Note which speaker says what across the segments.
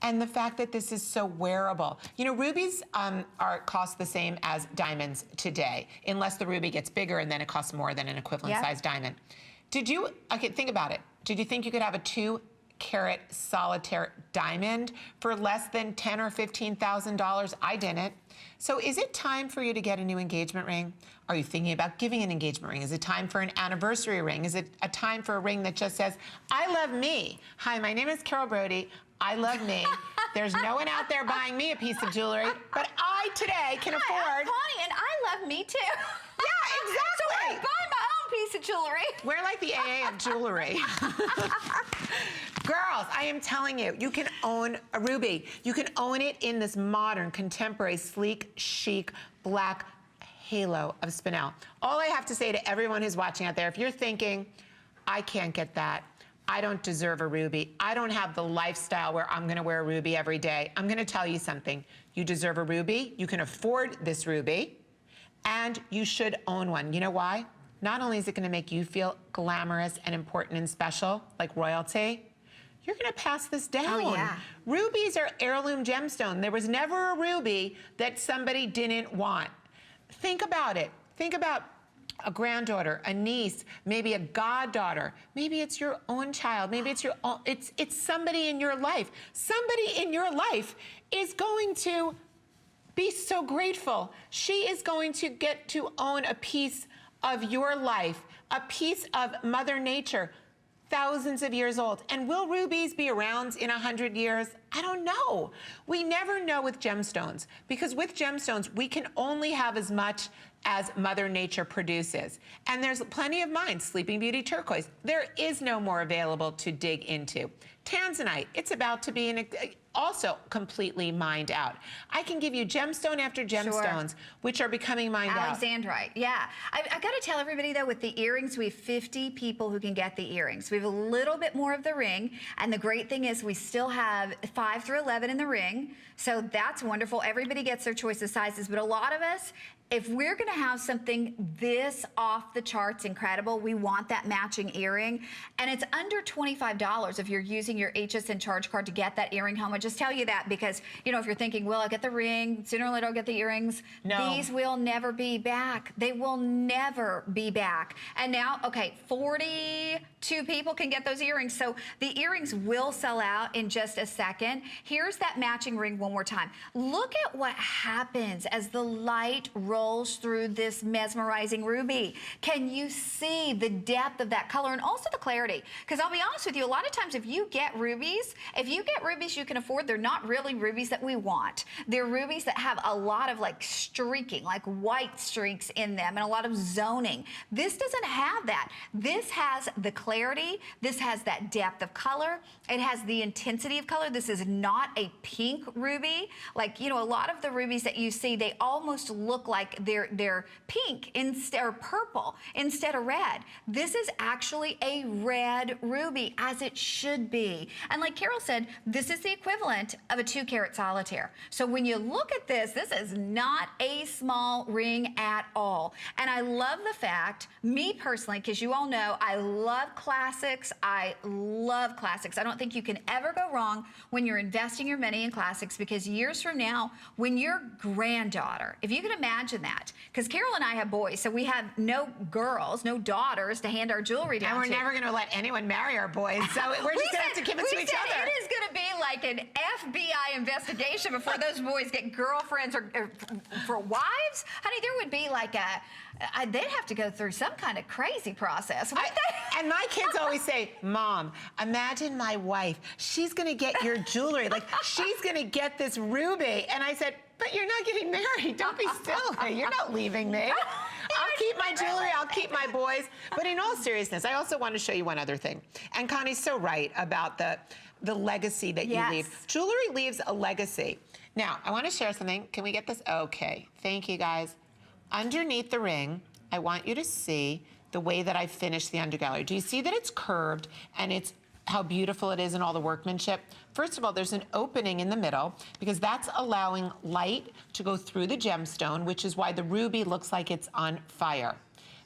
Speaker 1: and the fact that this is so wearable. You know, rubies cost the same as diamonds today, unless the ruby gets bigger and then it costs more than an equivalent size diamond. Okay, think about it. Did you think you could have a 2-carat solitaire diamond for less than $10,000 or $15,000? I didn't. So is it time for you to get a new engagement ring? Are you thinking about giving an engagement ring? Is it time for an anniversary ring? Is it a time for a ring that just says, I love me? Hi, my name is Carol Brody. I love me. There's no one out there buying me a piece of jewelry, but I today can afford.
Speaker 2: I'm Connie, and I love me too.
Speaker 1: Yeah, exactly.
Speaker 2: So I buy my own piece of jewelry.
Speaker 1: We're like the AA of jewelry. Girls, I am telling you, you can own a ruby. You can own it in this modern, contemporary, sleek, chic, black halo of spinel. All I have to say to everyone who's watching out there, if you're thinking, I can't get that, I don't deserve a ruby, I don't have the lifestyle where I'm gonna wear a ruby every day, I'm gonna tell you something. You deserve a ruby, you can afford this ruby, and you should own one. You know why? Not only is it gonna make you feel glamorous and important and special, like royalty, you're gonna pass this down.
Speaker 2: Oh, yeah.
Speaker 1: Rubies are heirloom gemstone. There was never a ruby that somebody didn't want. Think about it. Think about a granddaughter, a niece, maybe a goddaughter. Maybe it's your own child. Maybe it's your own, it's somebody in your life. Somebody in your life is going to be so grateful. She is going to get to own a piece of your life, a piece of Mother Nature, thousands of years old. And will rubies be around in 100 years? I don't know. We never know with gemstones, because with gemstones, we can only have as much as Mother Nature produces. And there's plenty of mines, Sleeping Beauty turquoise. There is no more available to dig into. Tanzanite, it's about to be also completely mined out. I can give you gemstone after gemstones, which are becoming mined out.
Speaker 2: Alexandrite, yeah. I got to tell everybody, though, with the earrings, we have 50 people who can get the earrings. We have a little bit more of the ring, and the great thing is we still have 5 through 11 in the ring, so that's wonderful. Everybody gets their choice of sizes, but a lot of us, if we're gonna have something this off the charts incredible, we want that matching earring. And it's under $25 if you're using your HSN charge card to get that earring home. I just tell you that because, you know, if you're thinking, well, I'll get the ring, sooner or later I'll get the earrings. No. These will never be back. They will never be back. And now, okay, 42 people can get those earrings. So the earrings will sell out in just a second. Here's that matching ring one more time. Look at what happens as the light rolls through this mesmerizing ruby. Can you see the depth of that color and also the clarity? Because I'll be honest with you, a lot of times if you get rubies you can afford, they're not really rubies that we want. They're rubies that have a lot of like streaking, like white streaks in them and a lot of zoning. This doesn't have that. This has the clarity. This has that depth of color. It has the intensity of color. This is not a pink ruby. Like, you know, a lot of the rubies that you see, they almost look like they're pink instead, or purple instead of red. This is actually a red ruby, as it should be. And like Carol said, this is the equivalent of a 2-carat solitaire. So when you look at this, this is not a small ring at all. And I love the fact, me personally, because you all know I love classics. I love classics. I don't think you can ever go wrong when you're investing your money in classics, because years from now, when your granddaughter, if you can imagine that, because Carol and I have boys, so we have no girls, no daughters to hand our jewelry down to.
Speaker 1: And we're never going to let anyone marry our boys, so we're just going to have to give it to each other.
Speaker 2: It is going to be like an FBI investigation before those boys get girlfriends or for wives. Honey, there would be like they'd have to go through some kind of crazy process.
Speaker 1: And my kids always say, Mom, imagine my wife. She's going to get your jewelry. Like, she's going to get this ruby. And I said, but you're not getting married. Don't be silly. You're not leaving me. I'll keep my jewelry. I'll keep my boys. But in all seriousness, I also want to show you one other thing. And Connie's so right about the legacy that you leave. Jewelry leaves a legacy. Now, I want to share something. Can we get this? Okay. Thank you, guys. Underneath the ring, I want you to see the way that I finished the undergallery. Do you see that it's curved and it's how beautiful it is and all the workmanship? First of all, there's an opening in the middle because that's allowing light to go through the gemstone, which is why the ruby looks like it's on fire.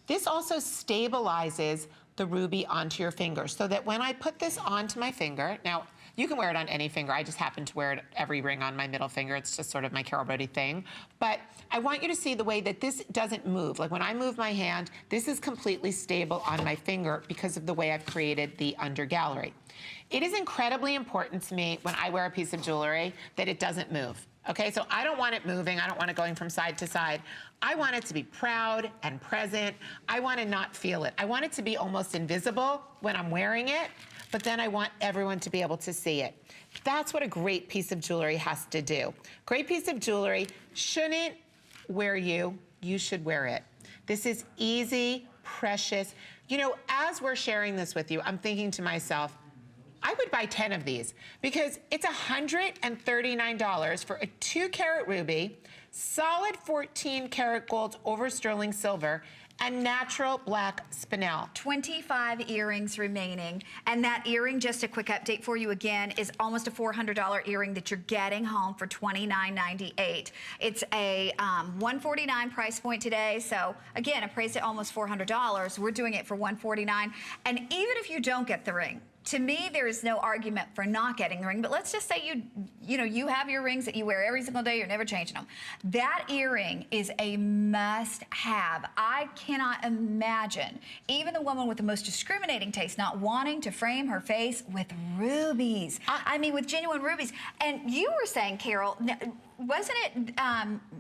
Speaker 1: This also stabilizes the ruby onto your finger so that when I put this onto my finger, now You can wear it on any finger. I just happen to wear it every ring on my middle finger. It's just sort of my Carol Brody thing. But I want you to see the way that this doesn't move. Like when I move my hand, this is completely stable on my finger because of the way I've created the under gallery. It is incredibly important to me when I wear a piece of jewelry that it doesn't move. Okay, so I don't want it moving. I don't want it going from side to side. I want it to be proud and present. I want to not feel it. I want it to be almost invisible when I'm wearing it, but then I want everyone to be able to see it. That's what a great piece of jewelry has to do. Great piece of jewelry shouldn't wear you. You should wear it. This is easy, precious. You know, as we're sharing this with you, I'm thinking to myself, I would buy 10 of these because it's $139 for a 2-carat ruby, solid 14-karat gold over sterling silver, and natural black spinel.
Speaker 2: 25 earrings remaining. And that earring, just a quick update for you again, is almost a $400 earring that you're getting home for $29.98. It's a $149 price point today. So again, appraised at almost $400. We're doing it for $149. And even if you don't get the ring, to me, there is no argument for not getting the ring, but let's just say you have your rings that you wear every single day, you're never changing them. That earring is a must-have. I cannot imagine even the woman with the most discriminating taste not wanting to frame her face with rubies. I mean, with genuine rubies. And you were saying, Carol, wasn't it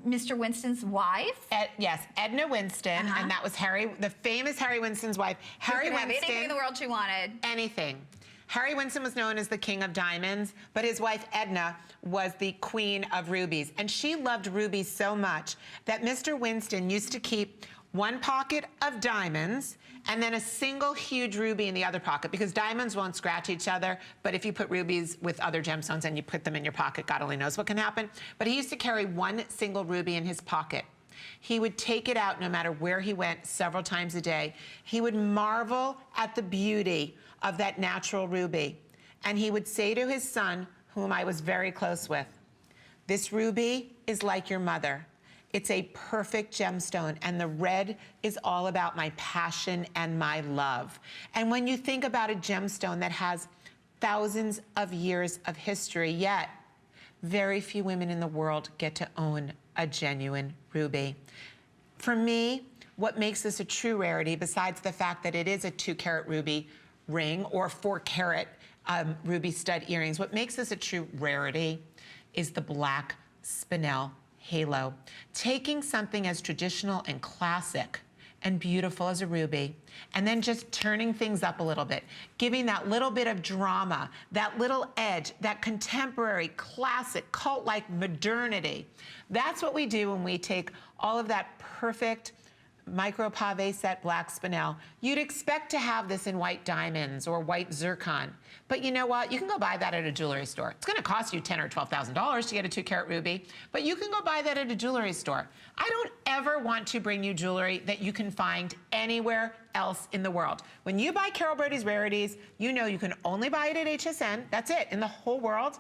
Speaker 2: Mr. Winston's wife?
Speaker 1: Yes, Edna Winston, and that was the famous Harry Winston's wife. Harry
Speaker 2: Winston.
Speaker 1: Winston.
Speaker 2: Anything in the world she wanted.
Speaker 1: Anything. Harry Winston was known as the king of diamonds, but his wife Edna was the queen of rubies. And she loved rubies so much that Mr. Winston used to keep one pocket of diamonds and then a single huge ruby in the other pocket, because diamonds won't scratch each other, but if you put rubies with other gemstones and you put them in your pocket, God only knows what can happen. But he used to carry one single ruby in his pocket. He would take it out no matter where he went several times a day. He would marvel at the beauty of that natural ruby. And he would say to his son, whom I was very close with, "This ruby is like your mother. It's a perfect gemstone, and the red is all about my passion and my love." And when you think about a gemstone that has thousands of years of history, yet very few women in the world get to own a genuine ruby. For me, what makes this a true rarity, besides the fact that it is a 2-carat ruby ring or 4-carat ruby stud earrings, what makes this a true rarity is the black spinel halo. Taking something as traditional and classic and beautiful as a ruby, and then just turning things up a little bit, giving that little bit of drama, that little edge, that contemporary, classic, cult-like modernity. That's what we do when we take all of that perfect micro pave set black spinel. You'd expect to have this in white diamonds or white zircon, but you know what? You can go buy that at a jewelry store. It's gonna cost you $10,000 or $12,000 to get a 2-carat ruby, but you can go buy that at a jewelry store. I don't ever want to bring you jewelry that you can find anywhere else in the world. When you buy Carol Brody's Rarities, you know you can only buy it at HSN. That's it, in the whole world.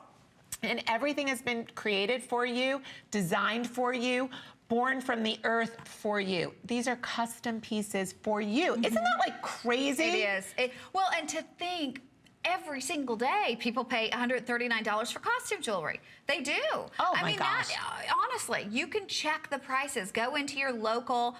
Speaker 1: And everything has been created for you, designed for you, born from the earth for you. These are custom pieces for you. Isn't that like crazy?
Speaker 2: It is. Well, and to think every single day people pay $139 for costume jewelry. They do.
Speaker 1: Oh my gosh.
Speaker 2: Honestly, you can check the prices. Go into your local,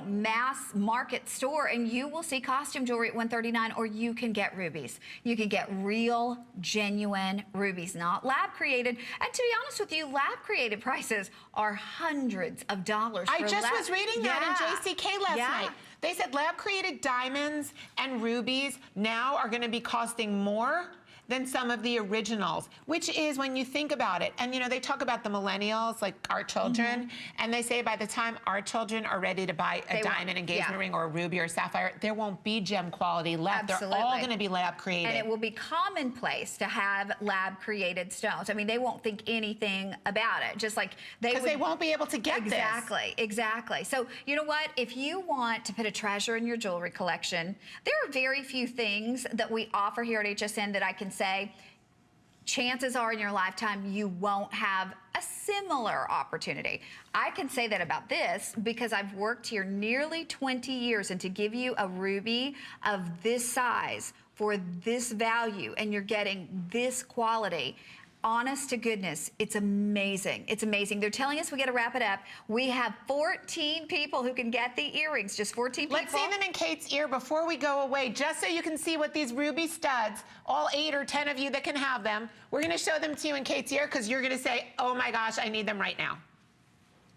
Speaker 2: mass market store and you will see costume jewelry at $139, or you can get rubies. You can get real, genuine rubies, not lab created. And to be honest with you, lab created prices are hundreds of dollars.
Speaker 1: I just was reading that in JCK last night. They said lab-created diamonds and rubies now are going to be costing more than some of the originals, which is, when you think about it, and they talk about the millennials, like our children, and they say by the time our children are ready to buy a diamond engagement ring or a ruby or a sapphire, there won't be gem quality left.
Speaker 2: Absolutely.
Speaker 1: They're all going to be lab created.
Speaker 2: And it will be commonplace to have lab created stones. I mean, they won't think anything about it, just like
Speaker 1: because they won't be able to get this.
Speaker 2: Exactly. So you know what? If you want to put a treasure in your jewelry collection, there are very few things that we offer here at HSN that I can say, chances are in your lifetime you won't have a similar opportunity. I can say that about this because I've worked here nearly 20 years, and to give you a ruby of this size for this value and you're getting this quality. Honest to goodness, it's amazing. It's amazing. They're telling us we got to wrap it up. We have 14 people who can get the earrings, just 14 people.
Speaker 1: Let's see them in Kate's ear before we go away, just so you can see what these ruby studs, all 8 or 10 of you that can have them, we're going to show them to you in Kate's ear because you're going to say, oh my gosh, I need them right now.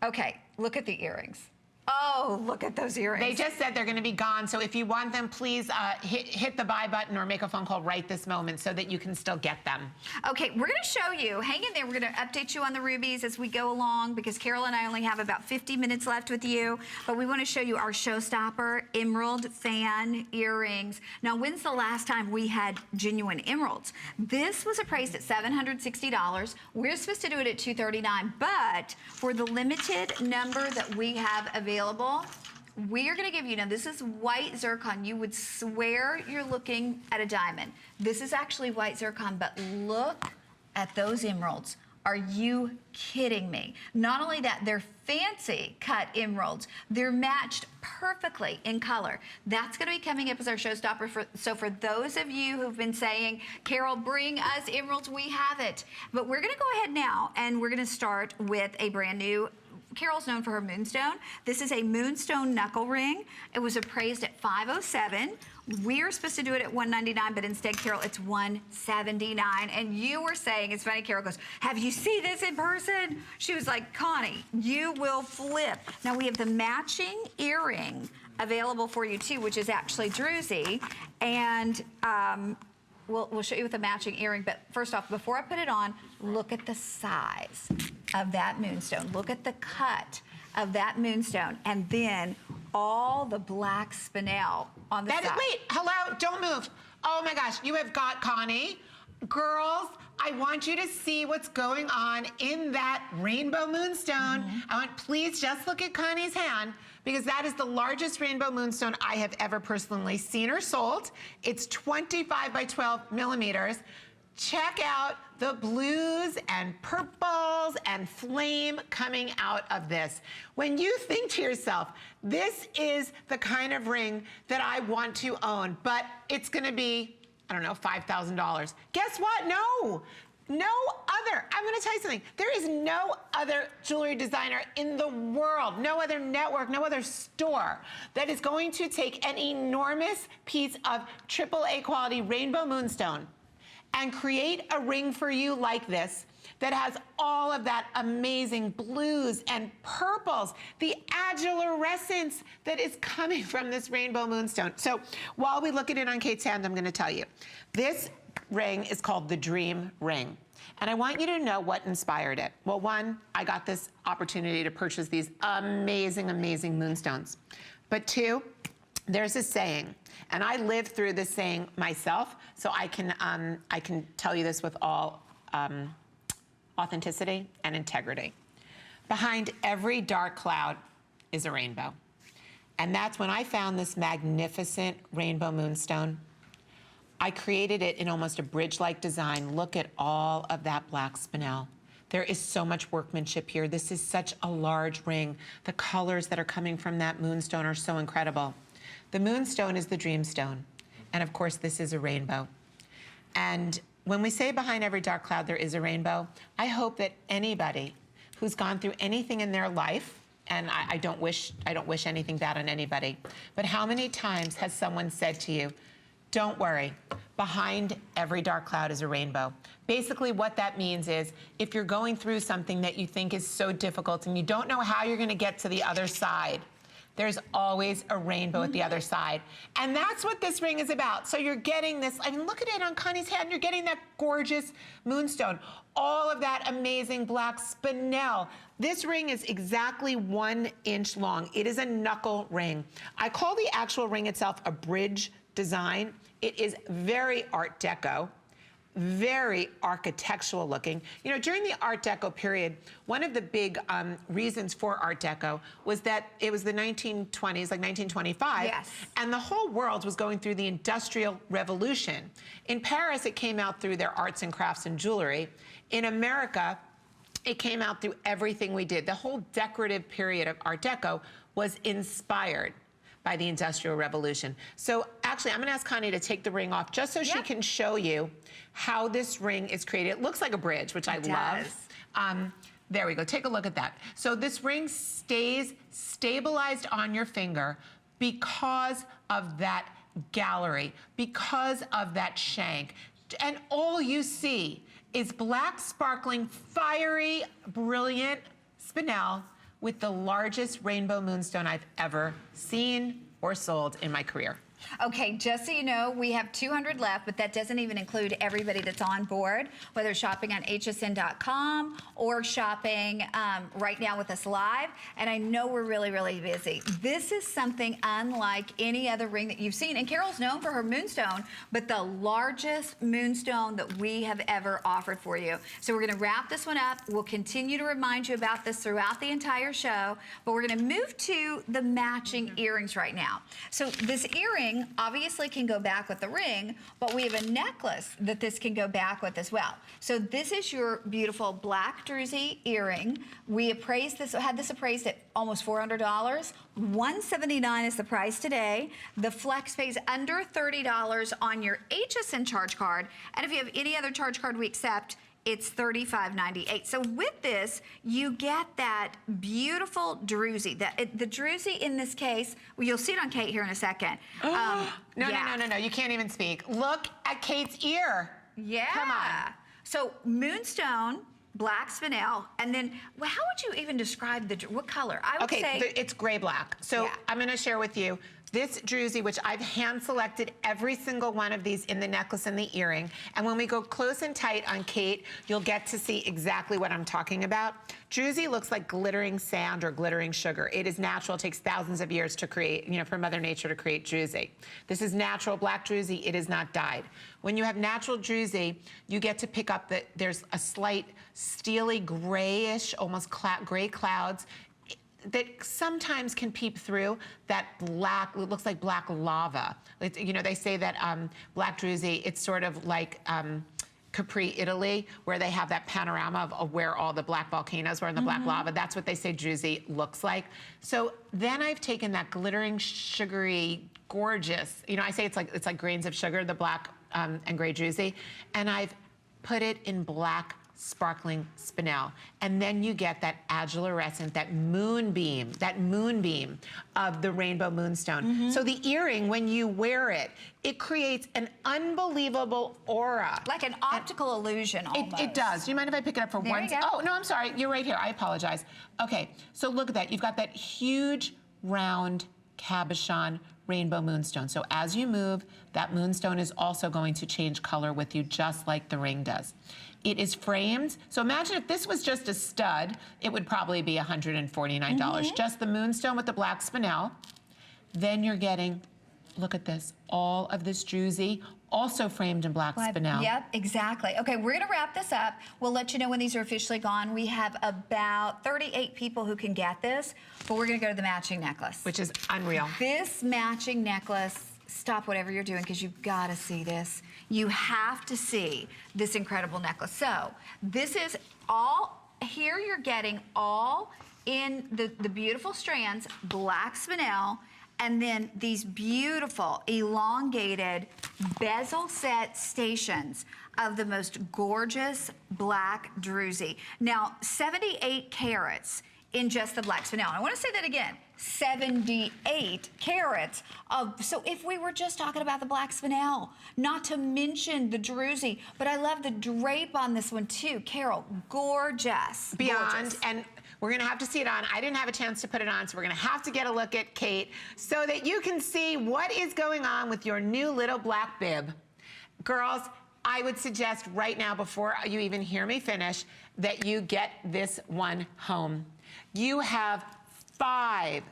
Speaker 2: Okay, look at the earrings. Oh, look at those earrings.
Speaker 1: They just said they're going to be gone, so if you want them, please hit the buy button or make a phone call right this moment so that you can still get them.
Speaker 2: Okay, we're going to show you. Hang in there. We're going to update you on the rubies as we go along because Carol and I only have about 50 minutes left with you, but we want to show you our showstopper emerald fan earrings. Now, when's the last time we had genuine emeralds? This was appraised at $760. We're supposed to do it at $239, but for the limited number that we have available, we are going to give you, now this is white zircon. You would swear you're looking at a diamond. This is actually white zircon, but look at those emeralds. Are you kidding me? Not only that, they're fancy cut emeralds. They're matched perfectly in color. That's going to be coming up as our showstopper. So for those of you who've been saying, Carol, bring us emeralds, we have it. But we're going to go ahead now and we're going to start with a brand new, Carol's known for her moonstone. This is a moonstone knuckle ring. It was appraised at $507. We're supposed to do it at $199, but instead, Carol, it's $179. And you were saying, it's funny, Carol goes, have you seen this in person? She was like, Connie, you will flip. Now we have the matching earring available for you too, which is actually druzy. And we'll show you with the matching earring, but first off, before I put it on, look at the size of that moonstone. Look at the cut of that moonstone, and then all the black spinel on the side.
Speaker 1: Wait, hello, don't move. Oh my gosh, you have got Connie. Girls, I want you to see what's going on in that rainbow moonstone. I want, please just look at Connie's hand because that is the largest rainbow moonstone I have ever personally seen or sold. It's 25 by 12 millimeters. Check out the blues and purples and flame coming out of this. When you think to yourself, this is the kind of ring that I want to own, but it's gonna be, I don't know, $5,000. Guess what? No other. I'm going to tell you something. There is no other jewelry designer in the world, no other network, no other store that is going to take an enormous piece of AAA quality rainbow moonstone and create a ring for you like this that has all of that amazing blues and purples, the azurescence that is coming from this rainbow moonstone. So while we look at it on Kate's hand, I'm going to tell you, this ring is called the Dream Ring. And I want you to know what inspired it. Well, one, I got this opportunity to purchase these amazing, amazing moonstones. But two, there's a saying, and I lived through this saying myself, so I can tell you this with all authenticity and integrity. Behind every dark cloud is a rainbow. And that's when I found this magnificent rainbow moonstone. I created it in almost a bridge-like design. Look at all of that black spinel. There is so much workmanship here. This is such a large ring. The colors that are coming from that moonstone are so incredible. The moonstone is the dream stone. And of course, this is a rainbow. And when we say behind every dark cloud there is a rainbow, I hope that anybody who's gone through anything in their life, and I don't wish anything bad on anybody, but how many times has someone said to you, don't worry, behind every dark cloud is a rainbow. Basically what that means is if you're going through something that you think is so difficult and you don't know how you're gonna get to the other side, there's always a rainbow at the other side. And that's what this ring is about. So you're getting this, I mean, look at it on Connie's hand, you're getting that gorgeous moonstone, all of that amazing black spinel. This ring is exactly 1 inch long. It is a knuckle ring. I call the actual ring itself a bridge design. It is very Art Deco, very architectural looking. You know, during the Art Deco period, one of the big reasons for Art Deco was that it was the 1920s, like 1925,
Speaker 2: yes,
Speaker 1: and the whole world was going through the Industrial Revolution. In Paris, it came out through their arts and crafts and jewelry. In America, it came out through everything we did. The whole decorative period of Art Deco was inspired by the Industrial Revolution. So actually, I'm gonna ask Connie to take the ring off just so she can show you how this ring is created. It looks like a bridge, which I love. There we go, take a look at that. So this ring stays stabilized on your finger because of that gallery, because of that shank. And all you see is black, sparkling, fiery, brilliant spinel with the largest rainbow moonstone I've ever seen or sold in my career.
Speaker 2: Okay, just so you know, we have 200 left, but that doesn't even include everybody that's on board, whether shopping on hsn.com or shopping right now with us live. And I know we're really, really busy. This is something unlike any other ring that you've seen. And Carol's known for her moonstone, but the largest moonstone that we have ever offered for you. So we're gonna wrap this one up. We'll continue to remind you about this throughout the entire show, but we're gonna move to the matching earrings right now. So this earring obviously can go back with the ring, but we have a necklace that this can go back with as well. So this is your beautiful black druzy earring. We appraised this, had this appraised at almost $400. $179 is the price today. The flex pays under $30 on your HSN charge card. And if you have any other charge card we accept, it's $35.98. So with this, you get that beautiful druzy. The druzy in this case, well, you'll see it on Kate here in a second.
Speaker 1: No, you can't even speak. Look at Kate's ear.
Speaker 2: Yeah.
Speaker 1: Come on.
Speaker 2: So moonstone, black spinel, and then, well, how would you even describe what color? I would say
Speaker 1: it's gray black. So I'm gonna share with you this druzy, which I've hand selected every single one of these in the necklace and the earring. And when we go close and tight on Kate, you'll get to see exactly what I'm talking about. Druzy looks like glittering sand or glittering sugar. It is natural, it takes thousands of years to create, for Mother Nature to create druzy. This is natural black druzy, it is not dyed. When you have natural druzy, you get to pick up that there's a slight steely grayish, almost gray clouds that sometimes can peep through that black, it looks like black lava. They say that black druzy, it's sort of like Capri, Italy, where they have that panorama of where all the black volcanoes were and the black lava. That's what they say druzy looks like. So then I've taken that glittering, sugary, gorgeous, I say it's like grains of sugar, the black and gray druzy, and I've put it in black sparkling spinel. And then you get that agilurescent, that moonbeam of the rainbow moonstone. So the earring, when you wear it, it creates an unbelievable aura.
Speaker 2: Like an optical illusion almost.
Speaker 1: It does. Do you mind if I pick it up for one second? Oh, no, I'm sorry. You're right here. I apologize. Okay, so look at that. You've got that huge, round cabochon rainbow moonstone. So as you move, that moonstone is also going to change color with you, just like the ring does. It is framed. So imagine if this was just a stud, it would probably be $149. Just the moonstone with the black spinel. Then you're getting, look at this, all of this druzy, also framed in black spinel.
Speaker 2: Yep, exactly. Okay, we're gonna wrap this up. We'll let you know when these are officially gone. We have about 38 people who can get this, but we're gonna go to the matching necklace.
Speaker 1: Which is unreal.
Speaker 2: This matching necklace, stop whatever you're doing because you've gotta see this. You have to see this incredible necklace. So this is all, here you're getting all in the beautiful strands, black spinel, and then these beautiful elongated bezel set stations of the most gorgeous black druzy. Now, 78 carats in just the black spinel. I want to say that again, 78 carats of, so if we were just talking about the black spinel, not to mention the druzy, but I love the drape on this one too. Carol, gorgeous.
Speaker 1: Beyond,
Speaker 2: gorgeous.
Speaker 1: and we're gonna have to see it on. I didn't have a chance to put it on, so we're gonna have to get a look at Kate so that you can see what is going on with your new little black bib. Girls, I would suggest right now, before you even hear me finish, that you get this one home. You have 5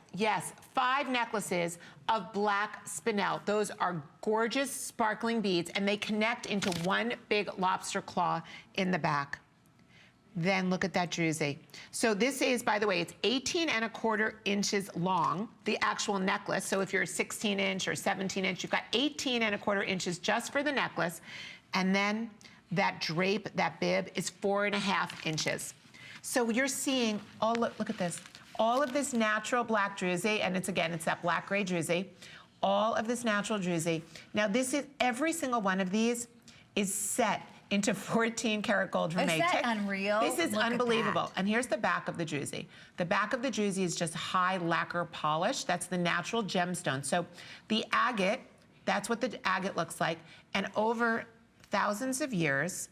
Speaker 1: necklaces of black spinel. Those are gorgeous, sparkling beads, and they connect into one big lobster claw in the back. Then look at that druzy. So this is, by the way, it's 18¼ inches long, the actual necklace. So if you're 16-inch or 17-inch, you've got 18¼ inches just for the necklace. And then that drape, that bib, is 4½ inches. So you're seeing, oh, look at this, all of this natural black druzy, and it's that black gray druzy, all of this natural druzy. Now every single one of these is set into 14 karat gold vermeil.
Speaker 2: Is that unreal?
Speaker 1: This is
Speaker 2: Look at
Speaker 1: unbelievable.
Speaker 2: that.
Speaker 1: And here's the back of the druzy. The back of the druzy is just high lacquer polish. That's the natural gemstone. So the agate, that's what the agate looks like. And over thousands of years,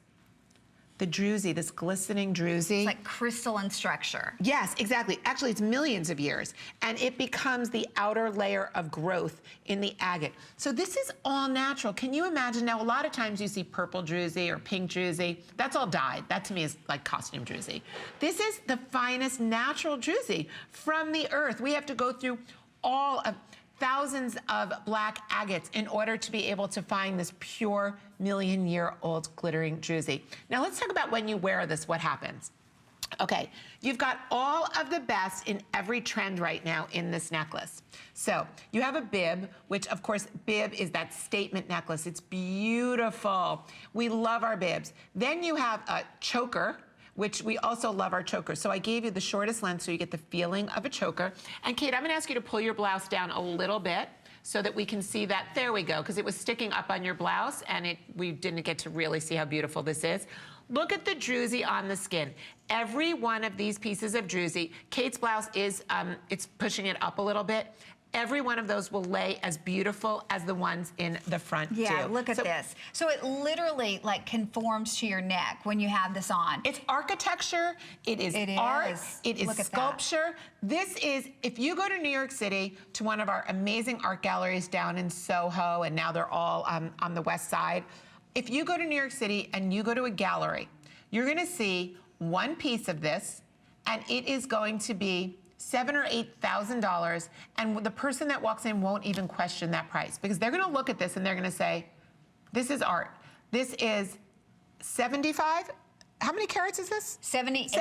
Speaker 1: the druzy, this glistening druzy.
Speaker 2: It's like crystalline structure.
Speaker 1: Yes, exactly. Actually, it's millions of years. And it becomes the outer layer of growth in the agate. So this is all natural. Can you imagine? Now, a lot of times you see purple druzy or pink druzy. That's all dyed. That to me is like costume druzy. This is the finest natural druzy from the earth. We have to go through all of thousands of black agates in order to be able to find this pure million-year-old glittering druzy. Now let's talk about when you wear this, what happens. Okay, you've got all of the best in every trend right now in this necklace. So you have a bib, which of course, bib is that statement necklace. It's beautiful. We love our bibs. Then you have a choker, which we also love our choker. So I gave you the shortest length so you get the feeling of a choker. And Kate, I'm gonna ask you to pull your blouse down a little bit so that we can see that. There we go, because it was sticking up on your blouse and we didn't get to really see how beautiful this is. Look at the druzy on the skin. Every one of these pieces of druzy, Kate's blouse is, it's pushing it up a little bit. Every one of those will lay as beautiful as the ones in the front too.
Speaker 2: Yeah, look at this. So it literally like conforms to your neck when you have this on.
Speaker 1: It's architecture, it is art, it is sculpture. This is, if you go to New York City to one of our amazing art galleries down in Soho, and now they're all on the west side. If you go to New York City and you go to a gallery, you're gonna see one piece of this, and it is going to be $7,000 or $8,000, and the person that walks in won't even question that price because they're gonna look at this and they're gonna say, this is art. This is 75, how many carats is this?
Speaker 2: 78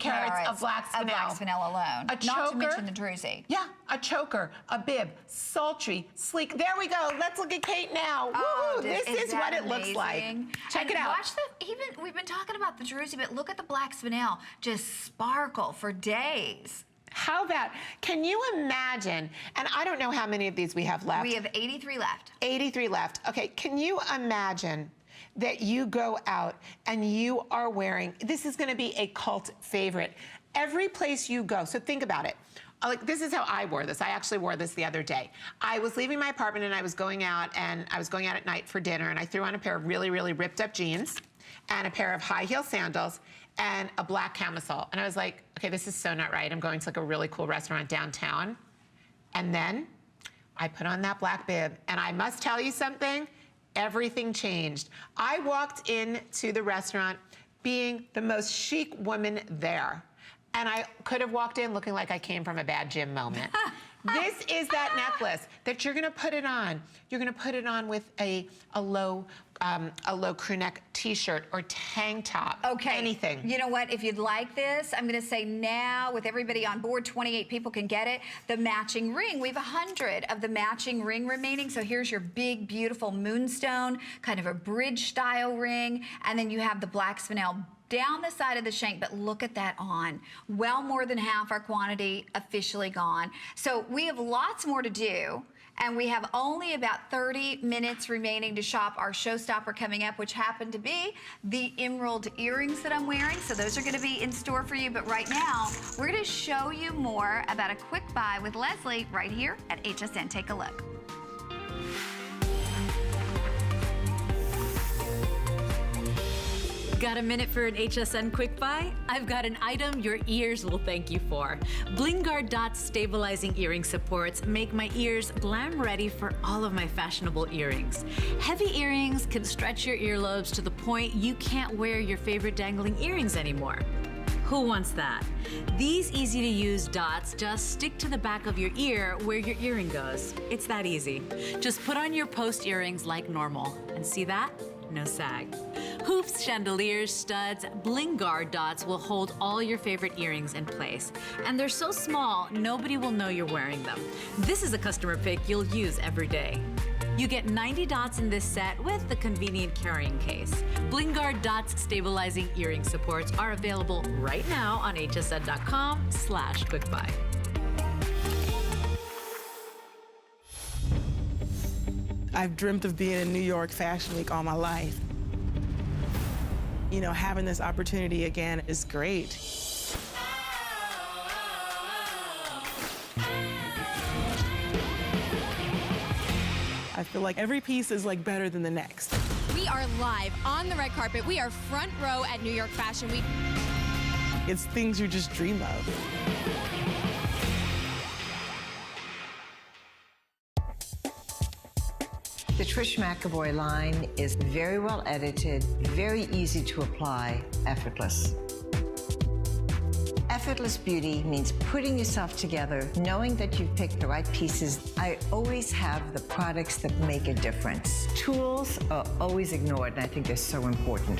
Speaker 1: carats of black spinel.
Speaker 2: Of black spinel alone.
Speaker 1: A choker,
Speaker 2: not to mention the druzy.
Speaker 1: Yeah, a choker, a bib, sultry, sleek. There we go. Let's look at Kate now.
Speaker 2: Oh,
Speaker 1: Woo, this is what it looks like. Check it out.
Speaker 2: Watch even we've been talking about the druzy, but look at the black spinel just sparkle for days.
Speaker 1: How about, can you imagine, and I don't know how many of these we have left.
Speaker 2: We have 83 left.
Speaker 1: 83 left. Okay, can you imagine that you go out and you are wearing, this is gonna be a cult favorite. Every place you go, so think about it. Like, this is how I wore this. I actually wore this the other day. I was leaving my apartment and I was going out at night for dinner, and I threw on a pair of really, really ripped up jeans and a pair of high heel sandals and a black camisole. And I was like, okay, this is so not right. I'm going to like a really cool restaurant downtown. And then I put on that black bib, and I must tell you something, everything changed. I walked into the restaurant being the most chic woman there. And I could have walked in looking like I came from a bad gym moment. This is that necklace that you're gonna put it on. You're gonna put it on with a low crew neck t-shirt or tank top,
Speaker 2: okay.
Speaker 1: Anything.
Speaker 2: You know what, if you'd like this, I'm gonna say now with everybody on board, 28 people can get it. The matching ring, we have 100 of the matching ring remaining. So here's your big, beautiful moonstone, kind of a bridge style ring. And then you have the black spinel down the side of the shank, but look at that on. Well more than half our quantity officially gone. So we have lots more to do, and we have only about 30 minutes remaining to shop our showstopper coming up, which happened to be the emerald earrings that I'm wearing. So those are gonna be in store for you, but right now, we're gonna show you more about a quick buy with Leslie right here at HSN. Take a look.
Speaker 3: Got a minute for an HSN quick buy? I've got an item your ears will thank you for. Bling-Guard Dots stabilizing earring supports make my ears glam ready for all of my fashionable earrings. Heavy earrings can stretch your earlobes to the point you can't wear your favorite dangling earrings anymore. Who wants that? These easy-to-use dots just stick to the back of your ear where your earring goes. It's that easy. Just put on your post earrings like normal. And see that? No sag. Hoops, chandeliers, studs, Bling-Guard dots will hold all your favorite earrings in place. And they're so small, nobody will know you're wearing them. This is a customer pick you'll use every day. You get 90 dots in this set with the convenient carrying case. Bling Guard Dots Stabilizing Earring Supports are available right now on hsn.com/quickbuy.
Speaker 4: I've dreamt of being in New York Fashion Week all my life. You know, having this opportunity again is great. I feel like every piece is like better than the next.
Speaker 5: We are live on the red carpet. We are front row at New York Fashion Week.
Speaker 4: It's things you just dream of.
Speaker 6: The Trish McEvoy line is very well edited, very easy to apply, effortless. Effortless beauty means putting yourself together, knowing that you've picked the right pieces. I always have the products that make a difference. Tools are always ignored, and I think they're so important.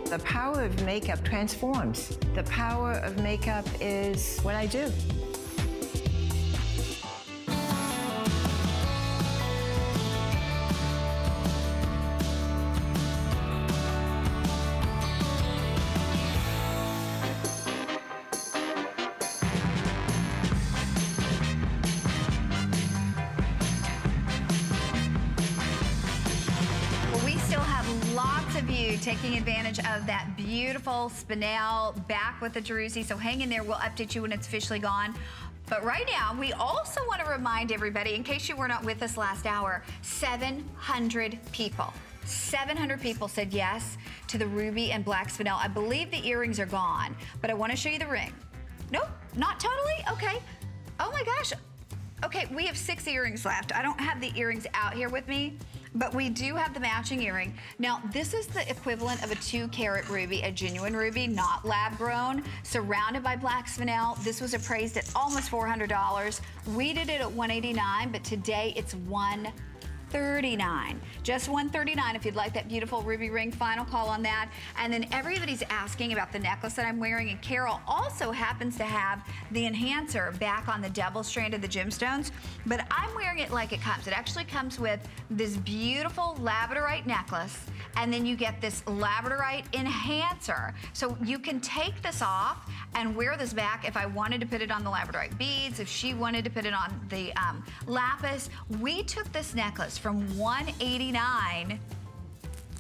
Speaker 6: The power of makeup transforms. The power of makeup is what I do.
Speaker 2: Taking advantage of that beautiful spinel back with the Jerusy. So hang in there. We'll update you when it's officially gone. But right now, we also want to remind everybody, in case you were not with us last hour, 700 people. 700 people said yes to the ruby and black spinel. I believe the earrings are gone, but I want to show you the ring. Nope, not totally? Okay. Oh my gosh. Okay, we have 6 earrings left. I don't have the earrings out here with me, but we do have the matching earring. Now, this is the equivalent of a 2-carat ruby, a genuine ruby, not lab grown, surrounded by black spinel. This was appraised at almost $400. We did it at $189, but today it's $139. Just $139 if you'd like that beautiful ruby ring. Final call on that. And then everybody's asking about the necklace that I'm wearing, and Carol also happens to have the enhancer back on the double strand of the gemstones, but I'm wearing it like it comes. It actually comes with this beautiful labradorite necklace, and then you get this labradorite enhancer. So you can take this off and wear this back if I wanted to put it on the labradorite beads, if she wanted to put it on the lapis. We took this necklace from $189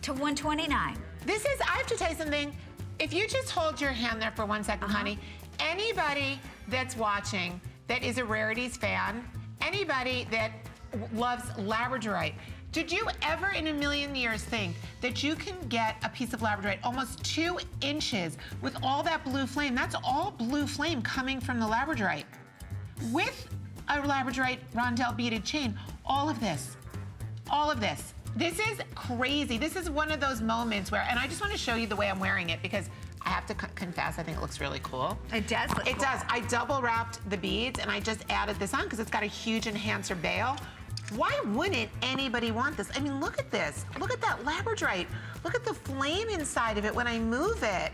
Speaker 2: to $129.
Speaker 1: This is, I have to tell you something. If you just hold your hand there for 1 second, honey, anybody that's watching that is a Rarities fan, anybody that loves labradorite, did you ever in a million years think that you can get a piece of labradorite almost 2 inches with all that blue flame? That's all blue flame coming from the labradorite. With a labradorite rondelle beaded chain, all of this. This is crazy. This is one of those moments where, and I just want to show you the way I'm wearing it because I have to confess, I think it looks really cool.
Speaker 2: It does look cool.
Speaker 1: It does. I double wrapped the beads and I just added this on because it's got a huge enhancer bail. Why wouldn't anybody want this? I mean, look at this. Look at that labradorite. Look at the flame inside of it when I move it.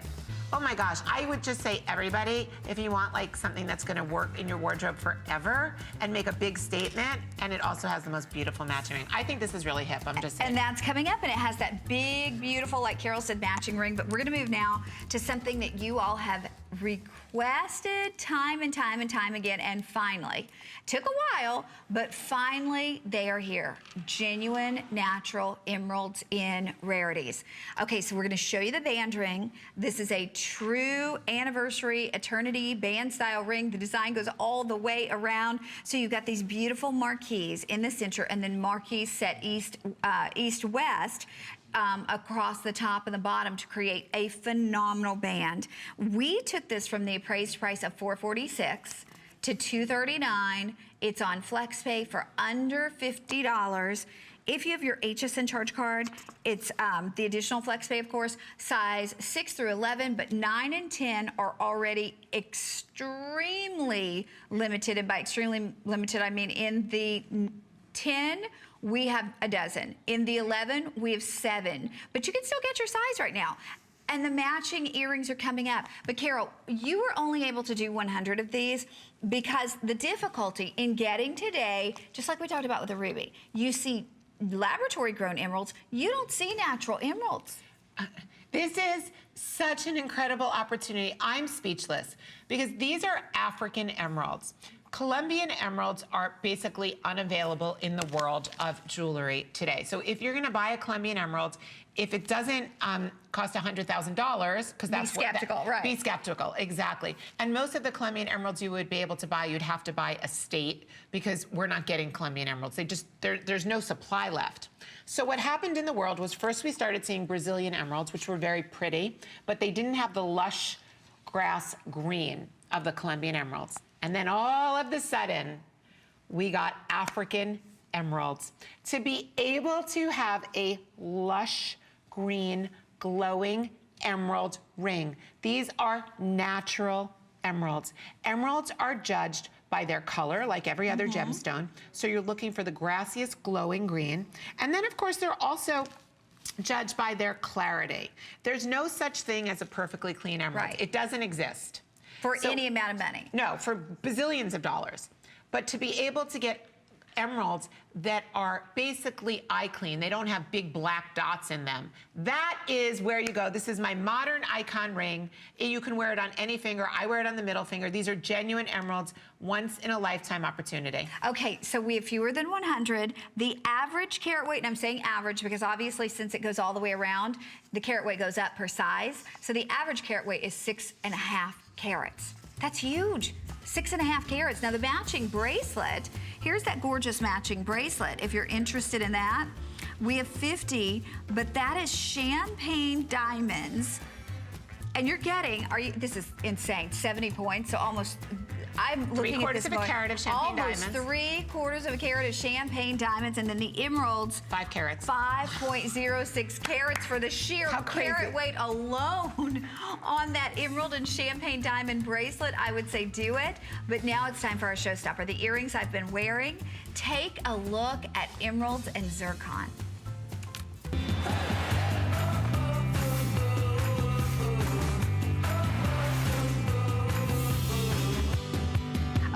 Speaker 1: Oh my gosh, I would just say everybody, if you want like something that's gonna work in your wardrobe forever and make a big statement, and it also has the most beautiful matching ring. I think this is really hip, I'm just saying.
Speaker 2: And that's coming up, and it has that big, beautiful, like Carol said, matching ring. But we're gonna move now to something that you all have requested time and time and time again, and finally, took a while, but finally they are here. Genuine natural emeralds in Rarities. Okay, so we're gonna show you the band ring. This is a true anniversary eternity band style ring. The design goes all the way around. So you've got these beautiful marquees in the center, and then marquees set east-west. Across the top and the bottom to create a phenomenal band. We took this from the appraised price of $446 to $239. It's on FlexPay for under $50. If you have your HSN charge card, it's the additional FlexPay, of course, size 6 through 11, but 9 and 10 are already extremely limited. And by extremely limited, I mean in the 10, we have a dozen. In the 11, we have 7. But you can still get your size right now. And the matching earrings are coming up. But Carol, you were only able to do 100 of these because the difficulty in getting today, just like we talked about with the ruby, you see laboratory grown emeralds, you don't see natural emeralds.
Speaker 1: This is such an incredible opportunity. I'm speechless because these are African emeralds. Colombian emeralds are basically unavailable in the world of jewelry today. So if you're gonna buy a Colombian emerald, if it doesn't cost $100,000, because that's
Speaker 2: Be skeptical, right.
Speaker 1: Be skeptical, exactly. And most of the Colombian emeralds you would be able to buy, you'd have to buy a state because we're not getting Colombian emeralds. There's no supply left. So what happened in the world was first we started seeing Brazilian emeralds, which were very pretty, but they didn't have the lush grass green of the Colombian emeralds. And then all of a sudden, we got African emeralds. To be able to have a lush green, glowing emerald ring. These are natural emeralds. Emeralds are judged by their color, like every other gemstone. So you're looking for the grassiest, glowing green. And then, of course, they're also judged by their clarity. There's no such thing as a perfectly clean emerald.
Speaker 2: Right.
Speaker 1: It doesn't exist.
Speaker 2: For
Speaker 1: So-
Speaker 2: any amount of money.
Speaker 1: No, for bazillions of dollars. But to be able to get emeralds that are basically eye clean, they don't have big black dots in them, that is where you go. This is my modern icon ring. You can wear it on any finger. I wear it on the middle finger. These are genuine emeralds, once in a lifetime opportunity.
Speaker 2: Okay, so we have fewer than 100. The average carat weight, and I'm saying average because obviously since it goes all the way around, the carat weight goes up per size. So the average carat weight is 6.5 carats. That's huge. 6.5 carats. Now the matching bracelet, here's that gorgeous matching bracelet. If you're interested in that, we have 50, but that is champagne diamonds. And you're getting, this is insane, 70 points, so almost, I'm looking at this
Speaker 1: 3/4 of a
Speaker 2: going,
Speaker 1: carat of champagne
Speaker 2: almost
Speaker 1: diamonds.
Speaker 2: 3/4 of a carat of champagne diamonds, and then the emeralds,
Speaker 1: 5 carats.
Speaker 2: 5.06 carats for the sheer
Speaker 1: How crazy.
Speaker 2: carat weight alone on that emerald and champagne diamond bracelet. I would say do it, but now it's time for our showstopper. The earrings I've been wearing. Take a look at emeralds and zircon.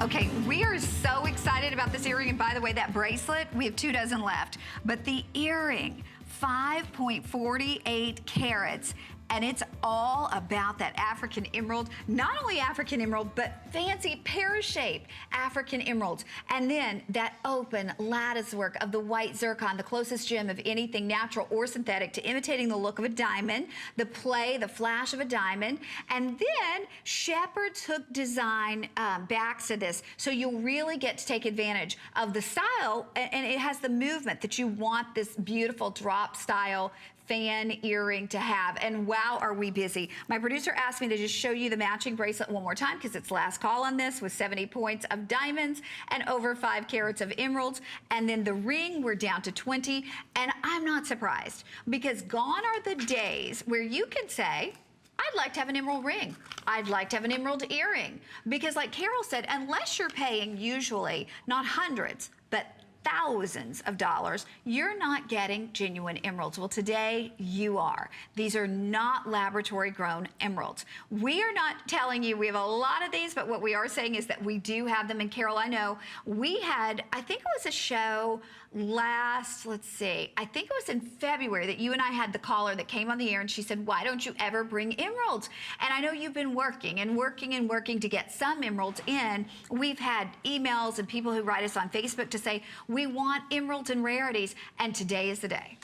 Speaker 2: Okay, we are so excited about this earring. And by the way, that bracelet, we have 2 dozen left. But the earring, 5.48 carats. And it's all about that African emerald. Not only African emerald, but fancy pear-shaped African emeralds. And then that open lattice work of the white zircon, the closest gem of anything natural or synthetic to imitating the look of a diamond, the play, the flash of a diamond. And then Shepherd's Hook design backs to this. So you'll really get to take advantage of the style, and it has the movement that you want this beautiful drop style fan earring to have. And wow, are we busy. My producer asked me to just show you the matching bracelet one more time because it's last call on this with 70 points of diamonds and over 5 carats of emeralds. And then the ring, we're down to 20. And I'm not surprised because gone are the days where you can say, I'd like to have an emerald ring. I'd like to have an emerald earring. Because like Carol said, unless you're paying usually not hundreds, but thousands of dollars, you're not getting genuine emeralds. Well, today you are. These are not laboratory grown emeralds. We are not telling you we have a lot of these, but what we are saying is that we do have them. And Carol, I know we had, I think it was a show last, let's see, I think it was in February that you and I had the caller that came on the air and she said, why don't you ever bring emeralds? And I know you've been working and working and working to get some emeralds in. We've had emails and people who write us on Facebook to say, we want emeralds and rarities, and today is the day.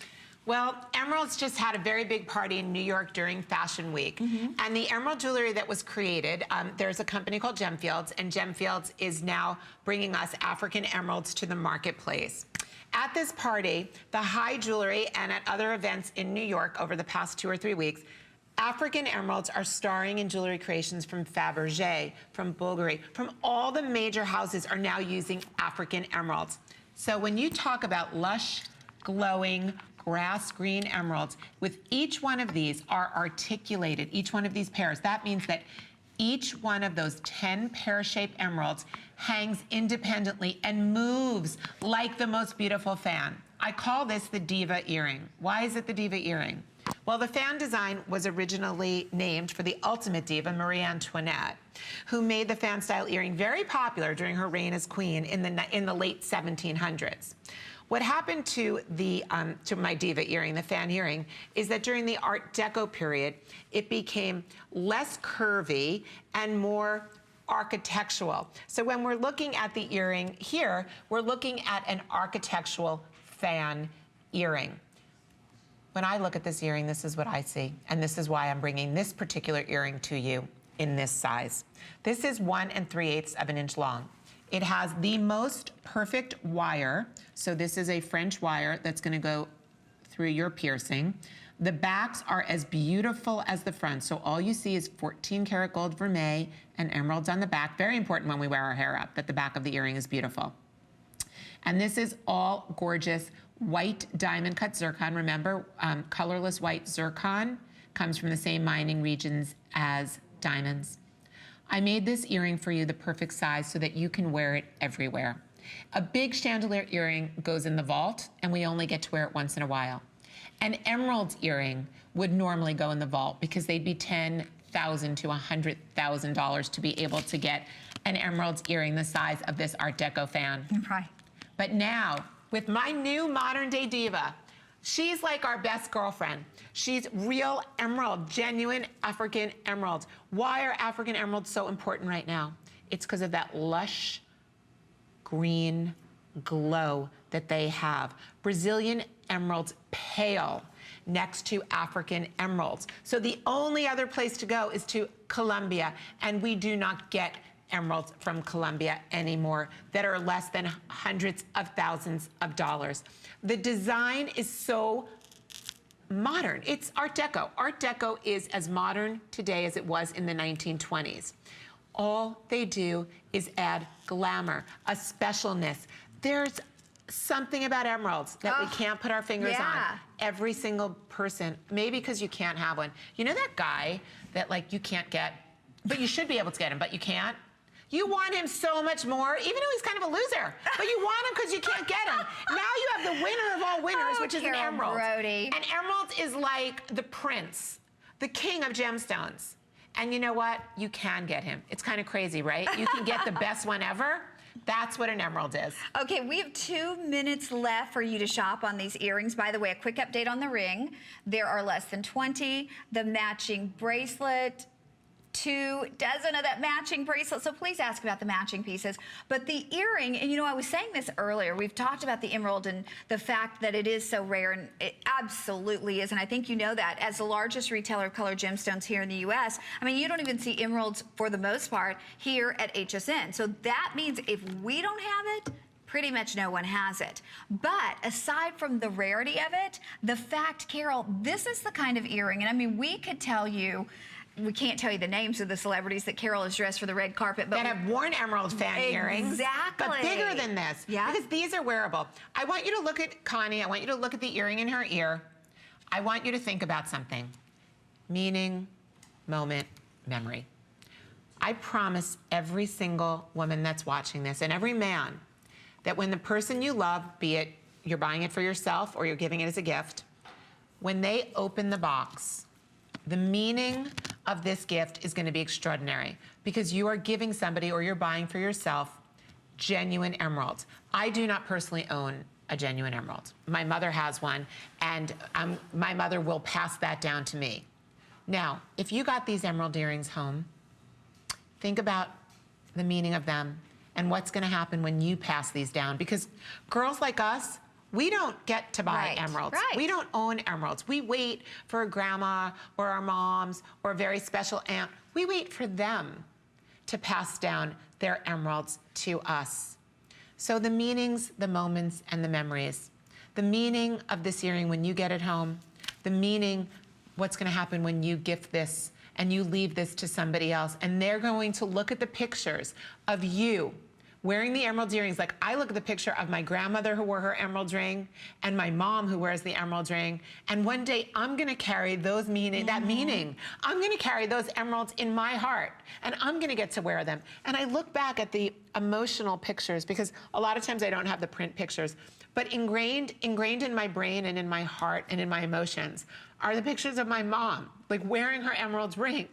Speaker 1: Well, Emeralds just had a very big party in New York during Fashion Week. And the emerald jewelry that was created, there's a company called Gemfields, and Gemfields is now bringing us African emeralds to the marketplace. At this party, the high jewelry and at other events in New York over the past 2 or 3 weeks, African emeralds are starring in jewelry creations from Fabergé, from Bulgari, from all the major houses are now using African emeralds. So when you talk about lush, glowing, grass green emeralds, with each one of these are articulated, each one of these pairs. That means that each one of those 10 pear-shaped emeralds hangs independently and moves like the most beautiful fan. I call this the diva earring. Why is it the diva earring? Well, the fan design was originally named for the ultimate diva, Marie Antoinette, who made the fan style earring very popular during her reign as queen in the late 1700s. What happened to my diva earring, the fan earring, is that during the Art Deco period, it became less curvy and more architectural. So when we're looking at the earring here, we're looking at an architectural fan earring. When I look at this earring, this is what I see, and this is why I'm bringing this particular earring to you in this size. This is 1 3/8 of an inch long. It has the most perfect wire. So this is a French wire that's gonna go through your piercing. The backs are as beautiful as the front. So all you see is 14 karat gold vermeil and emeralds on the back. Very important when we wear our hair up, that the back of the earring is beautiful. And this is all gorgeous white diamond cut zircon. Remember, colorless white zircon comes from the same mining regions as diamonds. I made this earring for you the perfect size so that you can wear it everywhere. A big chandelier earring goes in the vault, and we only get to wear it once in a while. An emerald earring would normally go in the vault because they'd be $10,000 to $100,000 to be able to get an emerald earring the size of this Art Deco fan.
Speaker 2: Right.
Speaker 1: But now, with my new modern day diva, she's like our best girlfriend. She's real emerald, genuine African emerald. Why are African emeralds so important right now? It's because of that lush green glow that they have. Brazilian emeralds pale next to African emeralds. So the only other place to go is to Colombia, and we do not get emeralds from Colombia anymore that are less than hundreds of thousands of dollars. The design is so modern. It's Art Deco. Art Deco is as modern today as it was in the 1920s. All they do is add glamour, a specialness. There's something about emeralds that we can't put our fingers on. Every single person, maybe because you can't have one. You know that guy that like you can't get, but you should be able to get him, but you can't? You want him so much more, even though he's kind of a loser, but you want him because you can't get him. Now you have the winner of all winners, which is an
Speaker 2: Carol
Speaker 1: emerald.
Speaker 2: Brody.
Speaker 1: An emerald is like the prince, the king of gemstones. And you know what? You can get him. It's kind of crazy, right? You can get the best one ever. That's what an emerald is.
Speaker 2: Okay, we have 2 minutes left for you to shop on these earrings. By the way, a quick update on the ring. There are less than 20. The matching bracelet, 2 dozen of that matching bracelet. So please ask about the matching pieces. But the earring, and you know, I was saying this earlier, we've talked about the emerald and the fact that it is so rare, and it absolutely is. And I think you know that. As the largest retailer of colored gemstones here in the US, I mean, you don't even see emeralds for the most part here at HSN. So that means if we don't have it, pretty much no one has it. But aside from the rarity of it, the fact, Carol, this is the kind of earring, and I mean, we could tell you, we can't tell you the names of the celebrities that Carol has dressed for the red carpet, but
Speaker 1: that have worn emerald fan earrings.
Speaker 2: Exactly.
Speaker 1: But bigger than this.
Speaker 2: Yeah.
Speaker 1: Because these are wearable. I want you to look at Connie. I want you to look at the earring in her ear. I want you to think about something. Meaning, moment, memory. I promise every single woman that's watching this and every man that when the person you love, be it you're buying it for yourself or you're giving it as a gift, when they open the box, the meaning of this gift is going to be extraordinary because you are giving somebody or you're buying for yourself genuine emeralds. I do not personally own a genuine emerald. My mother has one, and my mother will pass that down to me. Now, if you got these emerald earrings home, think about the meaning of them and what's going to happen when you pass these down, because girls like us, we don't get to buy emeralds.
Speaker 2: Right.
Speaker 1: We don't own emeralds. We wait for a grandma or our moms or a very special aunt. We wait for them to pass down their emeralds to us. So the meanings, the moments, and the memories. The meaning of this earring when you get it home. The meaning, what's going to happen when you gift this and you leave this to somebody else. And they're going to look at the pictures of you wearing the emerald earrings. Like I look at the picture of my grandmother who wore her emerald ring and my mom who wears the emerald ring. And one day I'm gonna carry those that meaning. I'm gonna carry those emeralds in my heart and I'm gonna get to wear them. And I look back at the emotional pictures because a lot of times I don't have the print pictures, but ingrained in my brain and in my heart and in my emotions are the pictures of my mom, like wearing her emerald's ring.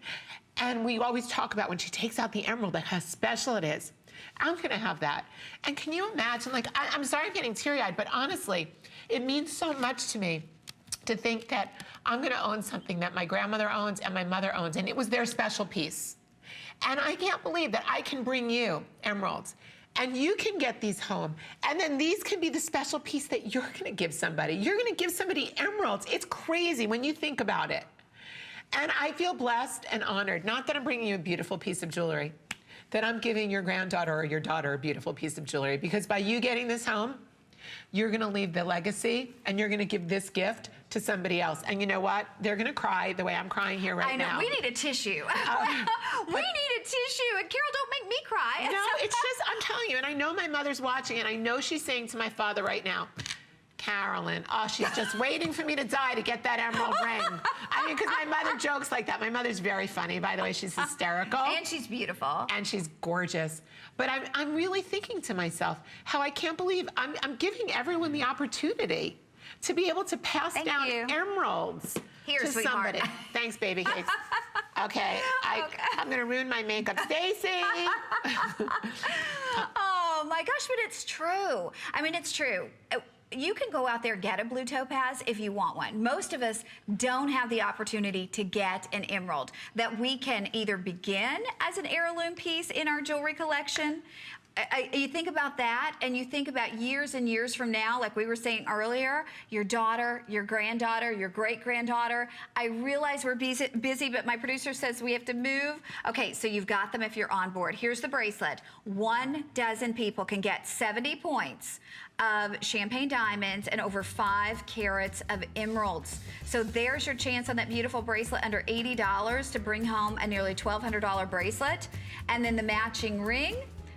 Speaker 1: And we always talk about when she takes out the emerald, like how special it is. I'm gonna have that. And can you imagine, like, I'm sorry I'm getting teary-eyed, but honestly, it means so much to me to think that I'm gonna own something that my grandmother owns and my mother owns, and it was their special piece. And I can't believe that I can bring you emeralds, and you can get these home, and then these can be the special piece that you're gonna give somebody. You're gonna give somebody emeralds. It's crazy when you think about it. And I feel blessed and honored, not that I'm bringing you a beautiful piece of jewelry, that I'm giving your granddaughter or your daughter a beautiful piece of jewelry, because by you getting this home, you're gonna leave the legacy and you're gonna give this gift to somebody else. And you know what? They're gonna cry the way I'm crying here right now.
Speaker 2: I know, we need a tissue. We need a tissue, and Carol, don't make me cry.
Speaker 1: No, it's just, I'm telling you, and I know my mother's watching, and I know she's saying to my father right now, Carolyn, oh, she's just waiting for me to die to get that emerald ring. I mean, because my mother jokes like that. My mother's very funny, by the way. She's hysterical.
Speaker 2: And she's beautiful.
Speaker 1: And she's gorgeous. But I'm really thinking to myself how I can't believe I'm giving everyone the opportunity to be able to pass
Speaker 2: Thank
Speaker 1: down
Speaker 2: you.
Speaker 1: emeralds
Speaker 2: Here,
Speaker 1: to
Speaker 2: sweetheart.
Speaker 1: somebody. Thanks, baby cakes. Okay, I'm gonna ruin my makeup. Stacy!
Speaker 2: Oh my gosh, but it's true. I mean, it's true. You can go out there, get a blue topaz if you want one. Most of us don't have the opportunity to get an emerald that we can either begin as an heirloom piece in our jewelry collection. You think about that, and you think about years and years from now, like we were saying earlier, your daughter, your granddaughter, your great-granddaughter. I realize we're busy, but my producer says we have to move. Okay, so you've got them if you're on board. Here's the bracelet. 12 people can get 70 points of champagne diamonds and over 5 carats of emeralds. So there's your chance on that beautiful bracelet under $80 to bring home a nearly $1,200 bracelet. And then the matching ring.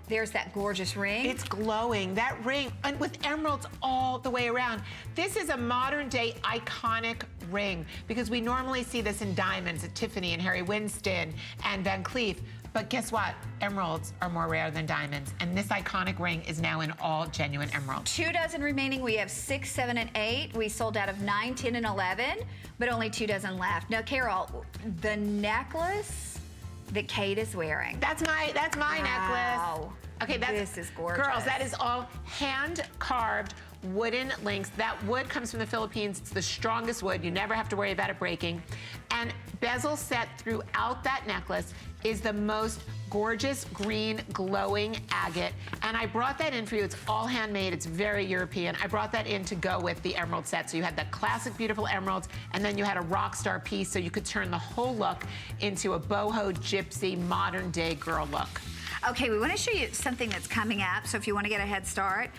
Speaker 2: There's that gorgeous ring.
Speaker 1: It's glowing, that ring, and with emeralds all the way around. This is a modern day iconic ring, because we normally see this in diamonds at Tiffany and Harry Winston and Van Cleef. But guess what? Emeralds are more rare than diamonds, and this iconic ring is now in all genuine emeralds.
Speaker 2: 2 dozen remaining. We have 6, 7, and 8. We sold out of 9, 10, and 11, but only 2 dozen left. Now, Carol, the necklace that Kate is wearing.
Speaker 1: That's my
Speaker 2: Wow.
Speaker 1: necklace. Okay,
Speaker 2: This is gorgeous.
Speaker 1: Girls, that is all hand-carved wooden links. That wood comes from the Philippines. It's the strongest wood. You never have to worry about it breaking. And bezel set throughout that necklace is the most gorgeous green glowing agate. And I brought that in for you. It's all handmade. It's very European. I brought that in to go with the emerald set. So you had that classic beautiful emeralds, and then you had a rock star piece, so you could turn the whole look into a boho gypsy modern day girl look.
Speaker 2: Okay, we want to show you something that's coming up, so if you want to get a head start.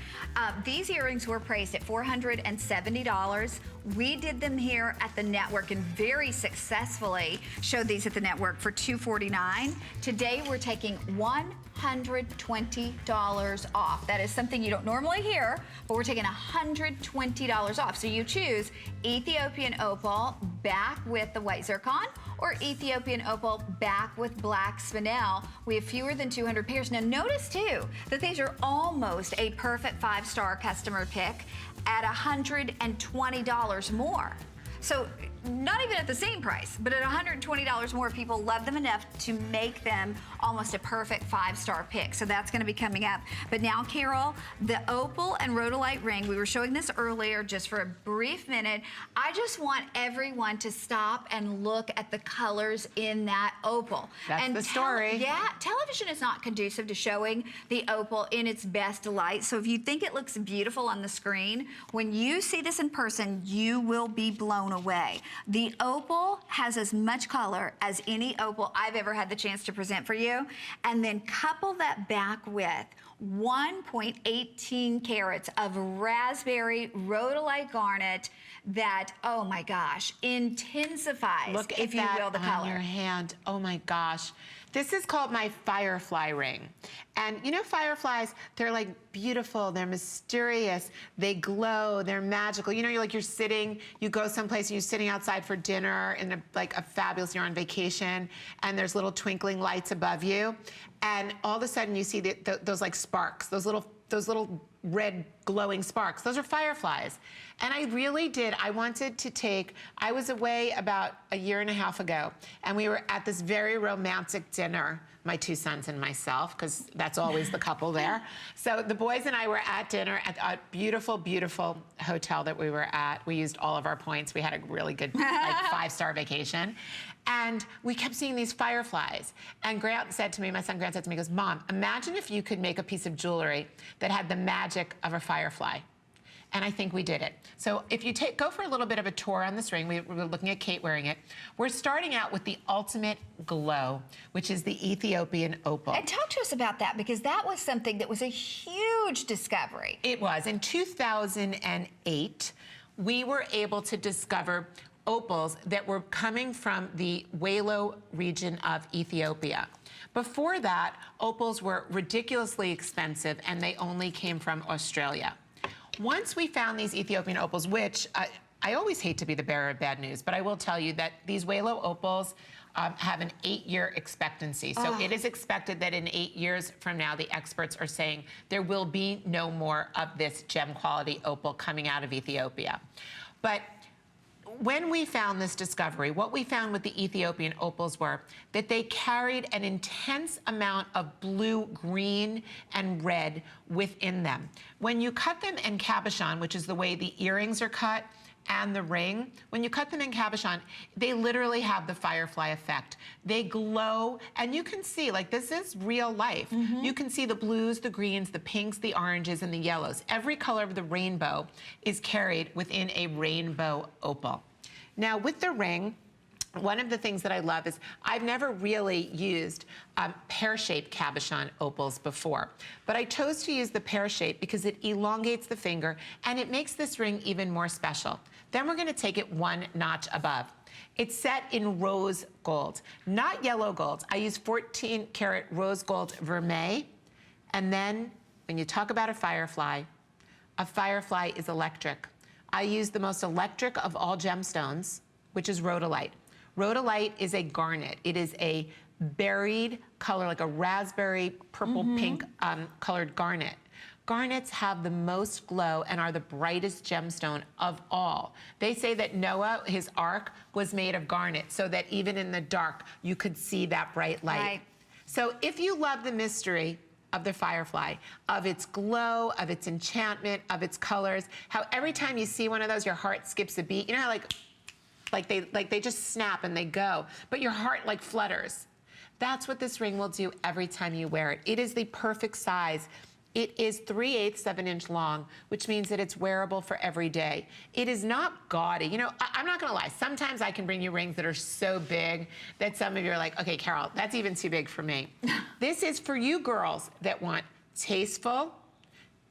Speaker 2: These earrings were priced at $470. We did them here at the network and very successfully showed these at the network for $249. Today, we're taking $120 off. That is something you don't normally hear, but we're taking $120 off. So you choose Ethiopian opal back with the white zircon, or Ethiopian opal back with black spinel. We have fewer than 200 pairs. Now notice too that these are almost a perfect 5-star customer pick at $120 more. So not even at the same price, but at $120 more, people love them enough to make them almost a perfect 5-star pick. So that's going to be coming up. But now, Carol, the opal and rhodolite ring, we were showing this earlier just for a brief minute. I just want everyone to stop and look at the colors in that opal.
Speaker 1: That's the story.
Speaker 2: Yeah, television is not conducive to showing the opal in its best light. So if you think it looks beautiful on the screen, when you see this in person, you will be blown away. The opal has as much color as any opal I've ever had the chance to present for you. And then couple that back with 1.18 carats of raspberry rhodolite garnet that, oh my gosh, intensifies,
Speaker 1: Look at
Speaker 2: if you
Speaker 1: that
Speaker 2: will, the
Speaker 1: on
Speaker 2: color.
Speaker 1: your hand. Oh my gosh. This is called my firefly ring. And you know, fireflies, they're like beautiful, they're mysterious, they glow, they're magical. You know, you're sitting, you go someplace and you're sitting outside for dinner in like a fabulous, you're on vacation, and there's little twinkling lights above you. And all of a sudden you see those like sparks, those little red glowing sparks. Those are fireflies. And I really did. I wanted to take, I was away about a year and a half ago, and we were at this very romantic dinner, my 2 sons and myself, because that's always the couple there. So the boys and I were at dinner at a beautiful, beautiful hotel that we were at. We used all of our points. We had a really good, like, 5-star vacation. And we kept seeing these fireflies. And Grant said to me, my son Grant said to me, he goes, Mom, imagine if you could make a piece of jewelry that had the magic of a firefly. And I think we did it. So if you go for a little bit of a tour on this ring, we were looking at Kate wearing it. We're starting out with the ultimate glow, which is the Ethiopian opal.
Speaker 2: And talk to us about that, because that was something that was a huge discovery.
Speaker 1: It was. In 2008, we were able to discover opals that were coming from the Welo region of Ethiopia. Before that, opals were ridiculously expensive, and they only came from Australia. Once we found these Ethiopian opals, which I always hate to be the bearer of bad news, but I will tell you that these Welo opals have an 8-year expectancy. So it is expected that in 8 years from now, the experts are saying there will be no more of this gem quality opal coming out of Ethiopia. But when we found this discovery, what we found with the Ethiopian opals were that they carried an intense amount of blue, green, and red within them. When you cut them in cabochon, which is the way the earrings are cut, and the ring, when you cut them in cabochon, they literally have the firefly effect. They glow, and you can see, like, this is real life. You can see the blues, the greens, the pinks, the oranges, and the yellows. Every color of the rainbow is carried within a rainbow opal. Now, with the ring, one of the things that I love is I've never really used pear-shaped cabochon opals before, but I chose to use the pear-shaped because it elongates the finger and it makes this ring even more special. Then we're going to take it 1 notch above. It's set in rose gold, not yellow gold. I use 14-karat rose gold vermeil. And then when you talk about a firefly is electric. I use the most electric of all gemstones, which is rhodolite. Rhodolite is a garnet. It is a berried color, like a raspberry, purple, pink colored garnet. Garnets have the most glow and are the brightest gemstone of all. They say that Noah, his ark, was made of garnet, so that even in the dark, you could see that bright light.
Speaker 2: Right.
Speaker 1: So if you love the mystery of the firefly, of its glow, of its enchantment, of its colors, how every time you see one of those, your heart skips a beat. You know how like they just snap and they go, but your heart like flutters. That's what this ring will do every time you wear it. It is the perfect size. It is 3/8 of an inch long, which means that it's wearable for every day. It is not gaudy. You know, I'm not gonna lie. Sometimes I can bring you rings that are so big that some of you are like, okay, Carol, that's even too big for me. This is for you girls that want tasteful,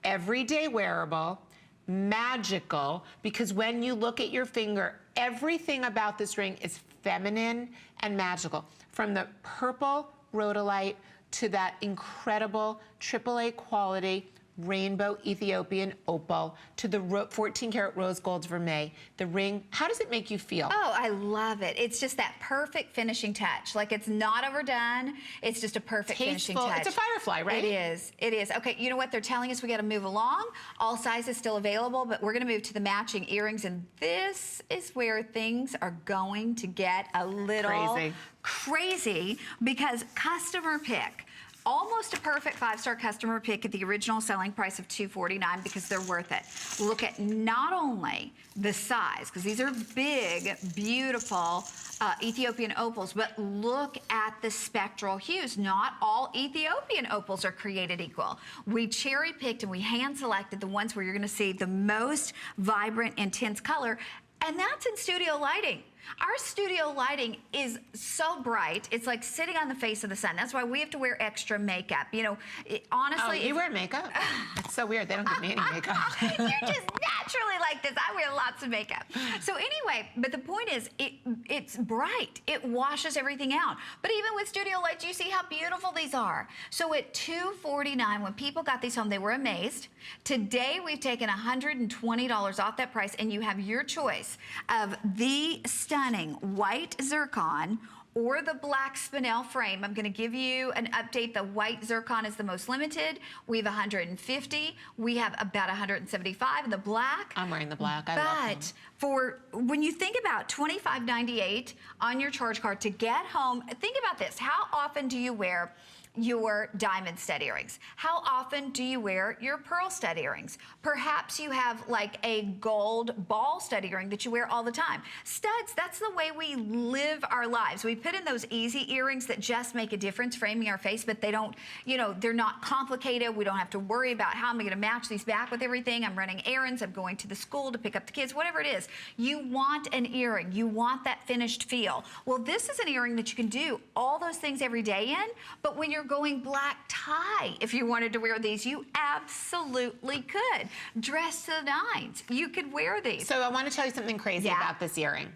Speaker 1: everyday wearable, magical, because when you look at your finger, everything about this ring is feminine and magical. From the purple rhodolite to that incredible AAA quality rainbow Ethiopian opal, to the 14-karat rose gold vermeil. The ring, how does it make you feel?
Speaker 2: Oh, I love it. It's just that perfect finishing touch. Like, it's not overdone. It's just a perfect finishing touch.
Speaker 1: It's a firefly, right?
Speaker 2: It is. It is. Okay, you know what? They're telling us we got to move along. All sizes still available, but we're going to move to the matching earrings, and this is where things are going to get a little crazy because customer pick. Almost a perfect 5-star customer pick at the original selling price of $249 because they're worth it. Look at not only the size, because these are big, beautiful Ethiopian opals, but look at the spectral hues. Not all Ethiopian opals are created equal. We cherry picked and we hand selected the ones where you're gonna see the most vibrant, intense color, and that's in studio lighting. Our studio lighting is so bright, it's like sitting on the face of the sun. That's why we have to wear extra makeup. You know, honestly.
Speaker 1: Oh, you wear makeup? It's so weird. They don't give me any makeup.
Speaker 2: You're just naturally like this. I wear lots of makeup. So anyway, but the point is, it's bright. It washes everything out. But even with studio lights, you see how beautiful these are. So at $249, when people got these home, they were amazed. Today, we've taken $120 off that price, and you have your choice of the stunning white zircon or the black spinel frame. I'm going to give you an update. The white zircon is the most limited. We have 150. We have about 175 in the black.
Speaker 1: I'm wearing the black. I love them.
Speaker 2: But for when you think about $25.98 on your charge card to get home, think about this. How often do you wear your diamond stud earrings? How often do you wear your pearl stud earrings? Perhaps you have like a gold ball stud earring that you wear all the time. Studs, that's the way we live our lives. We put in those easy earrings that just make a difference framing our face, but they don't, you know, they're not complicated. We don't have to worry about how am I gonna match these back with everything. I'm running errands, I'm going to the school to pick up the kids, whatever it is. You want an earring, you want that finished feel. Well, this is an earring that you can do all those things every day in, but when you're going black tie, if you wanted to wear these, you absolutely could. Dress to the nines, you could wear these.
Speaker 1: So I want to tell you something crazy
Speaker 2: Yeah.
Speaker 1: about this earring.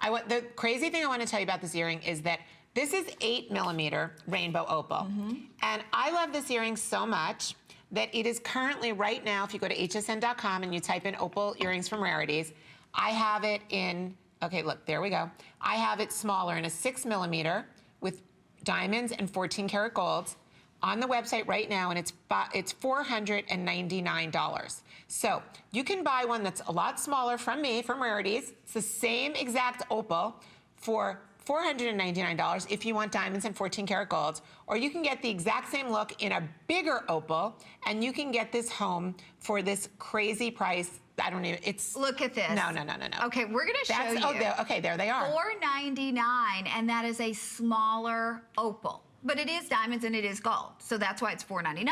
Speaker 1: The crazy thing I want to tell you about this earring is that this is 8mm rainbow opal. And I love this earring so much that it is currently right now, if you go to hsn.com and you type in opal earrings from Rarities, I have it in, okay, look, there we go. I have it smaller in a 6mm with diamonds and 14 karat golds on the website right now, and it's $499. So you can buy one that's a lot smaller from me, from Rarities. It's the same exact opal for $499 if you want diamonds and 14 karat golds, or you can get the exact same look in a bigger opal, and you can get this home for this crazy price. I don't even, it's...
Speaker 2: Look at this.
Speaker 1: No.
Speaker 2: Okay, we're gonna show you.
Speaker 1: Oh, there they are.
Speaker 2: $499, and that is a smaller opal. But it is diamonds and it is gold, so that's why it's $499.